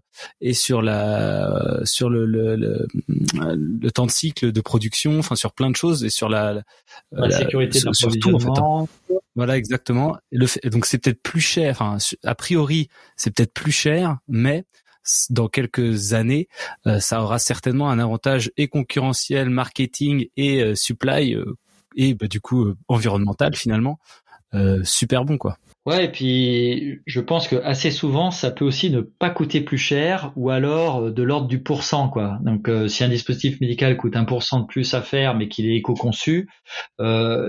temps de cycle de production, enfin sur plein de choses, et sur la sécurité de l'approvisionnement. En fait. Voilà, exactement. Donc c'est peut-être plus cher, a priori c'est peut-être plus cher, mais dans quelques années, ça aura certainement un avantage et concurrentiel, marketing et supply, et du coup environnemental finalement, super bon, quoi. Ouais, et puis je pense que assez souvent, ça peut aussi ne pas coûter plus cher, ou alors de l'ordre du pourcent, quoi. Donc, si un dispositif médical coûte 1% de plus à faire, mais qu'il est éco-conçu,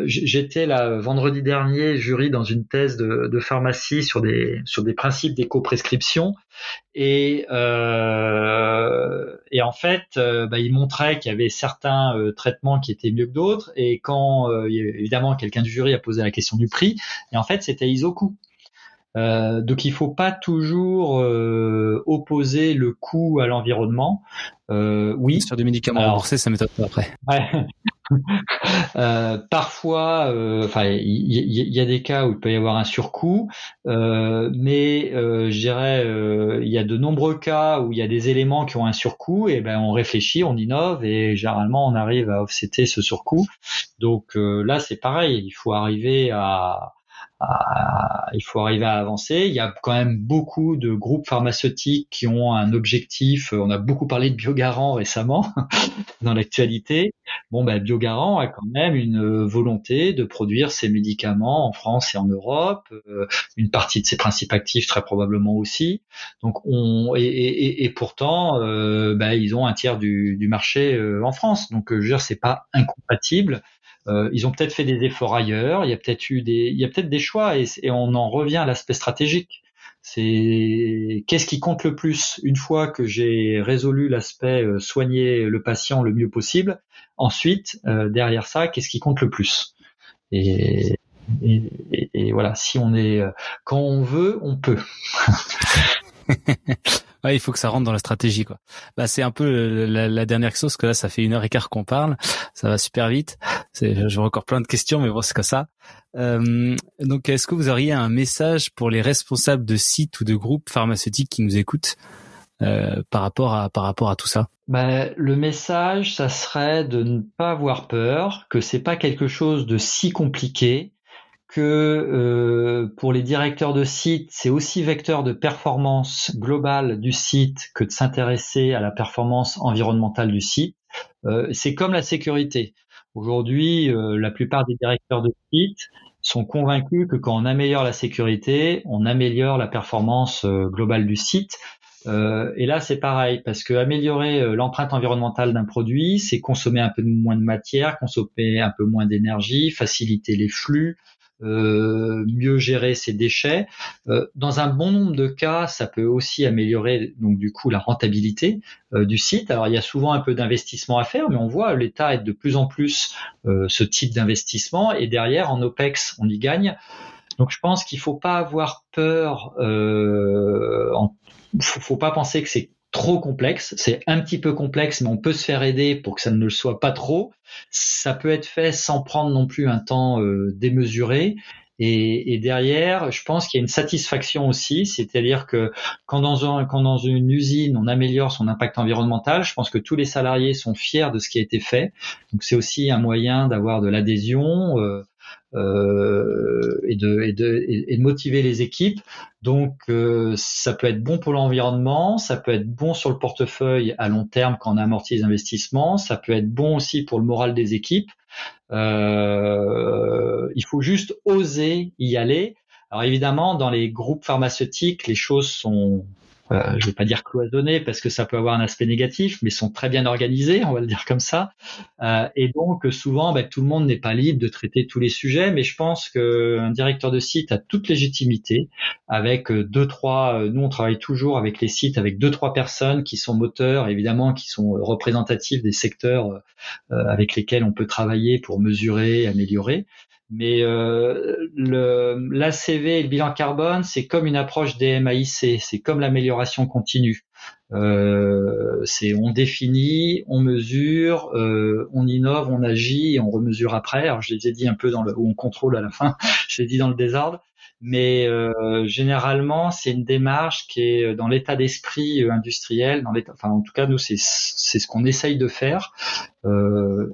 j'étais là vendredi dernier jury dans une thèse de pharmacie sur des principes d'éco-prescription. Et en fait, il montrait qu'il y avait certains traitements qui étaient mieux que d'autres. Et quand évidemment quelqu'un du jury a posé la question du prix, et en fait c'était iso-coût. Donc il faut pas toujours opposer le coût à l'environnement. Oui. Sur des médicaments remboursés, ça m'étonne pas après. Ouais. Parfois, il y a des cas où il peut y avoir un surcoût, mais je dirais, il y a de nombreux cas où il y a des éléments qui ont un surcoût, et ben on réfléchit, on innove, et généralement on arrive à offsetter ce surcoût. Donc là, c'est pareil, il faut arriver à avancer. Il y a quand même beaucoup de groupes pharmaceutiques qui ont un objectif. On a beaucoup parlé de Biogarant récemment dans l'actualité. Biogarant a quand même une volonté de produire ses médicaments en France et en Europe, une partie de ses principes actifs très probablement aussi. Donc et pourtant ils ont un tiers du marché en France. Donc je veux dire, c'est pas incompatible. Ils ont peut-être fait des efforts ailleurs, il y a peut-être des choix, et on en revient à l'aspect stratégique. C'est qu'est-ce qui compte le plus une fois que j'ai résolu l'aspect soigner le patient le mieux possible. Ensuite, derrière ça, qu'est-ce qui compte le plus? Et voilà, si on est quand on veut, on peut. Ouais, il faut que ça rentre dans la stratégie, quoi. C'est un peu la dernière chose, que là, ça fait 1h15 qu'on parle. Ça va super vite. J'ai encore plein de questions, mais bon, c'est comme ça. Donc, est-ce que vous auriez un message pour les responsables de sites ou de groupes pharmaceutiques qui nous écoutent, par rapport à tout ça? Le message, ça serait de ne pas avoir peur, que c'est pas quelque chose de si compliqué, que pour les directeurs de site, c'est aussi vecteur de performance globale du site que de s'intéresser à la performance environnementale du site. C'est comme la sécurité. Aujourd'hui, la plupart des directeurs de site sont convaincus que quand on améliore la sécurité, on améliore la performance globale du site. Et là, c'est pareil, parce que améliorer l'empreinte environnementale d'un produit, c'est consommer un peu moins de matière, consommer un peu moins d'énergie, faciliter les flux, mieux gérer ses déchets. Dans un bon nombre de cas, ça peut aussi améliorer donc du coup la rentabilité du site. Alors il y a souvent un peu d'investissement à faire, mais on voit l'État aide de plus en plus ce type d'investissement, et derrière en OPEX on y gagne. Donc je pense qu'il faut pas avoir peur, faut pas penser que c'est trop complexe. C'est un petit peu complexe, mais on peut se faire aider pour que ça ne le soit pas trop. Ça peut être fait sans prendre non plus un temps démesuré. Et derrière, je pense qu'il y a une satisfaction aussi, c'est-à-dire que quand dans une usine on améliore son impact environnemental, je pense que tous les salariés sont fiers de ce qui a été fait. Donc c'est aussi un moyen d'avoir de l'adhésion. Et de motiver les équipes. Donc ça peut être bon pour l'environnement, ça peut être bon sur le portefeuille à long terme quand on amortit les investissements, ça peut être bon aussi pour le moral des équipes. Il faut juste oser y aller. Alors évidemment, dans les groupes pharmaceutiques, les choses sont je vais pas dire cloisonnées parce que ça peut avoir un aspect négatif, mais sont très bien organisés, on va le dire comme ça. Et donc souvent, tout le monde n'est pas libre de traiter tous les sujets, mais je pense qu'un directeur de site a toute légitimité avec nous on travaille toujours avec les sites avec 2-3 personnes qui sont moteurs, évidemment, qui sont représentatifs des secteurs avec lesquels on peut travailler pour mesurer, améliorer. Mais l'ACV et le bilan carbone, c'est comme une approche DMAIC, c'est comme l'amélioration continue. On définit, on mesure, on innove, on agit et on remesure après. Alors je les ai dit un peu où on contrôle à la fin, je l'ai dit dans le désordre. Mais généralement, c'est une démarche qui est dans l'état d'esprit industriel, en tout cas nous c'est ce qu'on essaye de faire.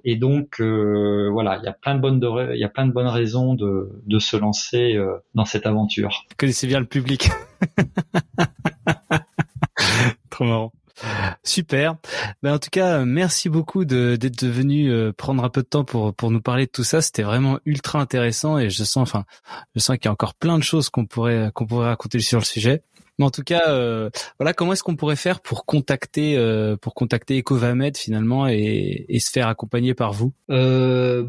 Et donc voilà, il y a plein de bonnes raisons de se lancer dans cette aventure. Vous connaissez bien le public. Trop marrant. Super. En tout cas, merci beaucoup d'être venu prendre un peu de temps pour nous parler de tout ça. C'était vraiment ultra intéressant et je sens qu'il y a encore plein de choses qu'on pourrait raconter sur le sujet. Mais en tout cas, voilà, comment est-ce qu'on pourrait faire pour contacter Ecovamed finalement et se faire accompagner par vous?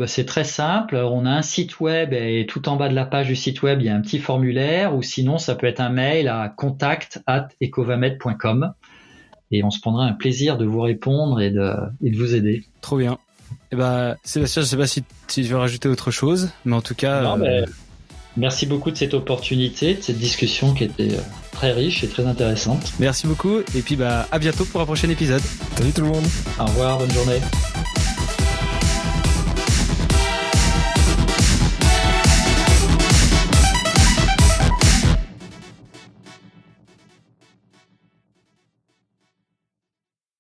C'est très simple. On a un site web et tout en bas de la page du site web, il y a un petit formulaire, ou sinon ça peut être un mail à contact@ecovamed.com et on se prendra un plaisir de vous répondre et de vous aider. Trop bien. Sébastien, je sais pas si tu veux rajouter autre chose, mais en tout cas. Merci beaucoup de cette opportunité, de cette discussion qui était très riche et très intéressante. Merci beaucoup et puis à bientôt pour un prochain épisode. Salut tout le monde. Au revoir, bonne journée.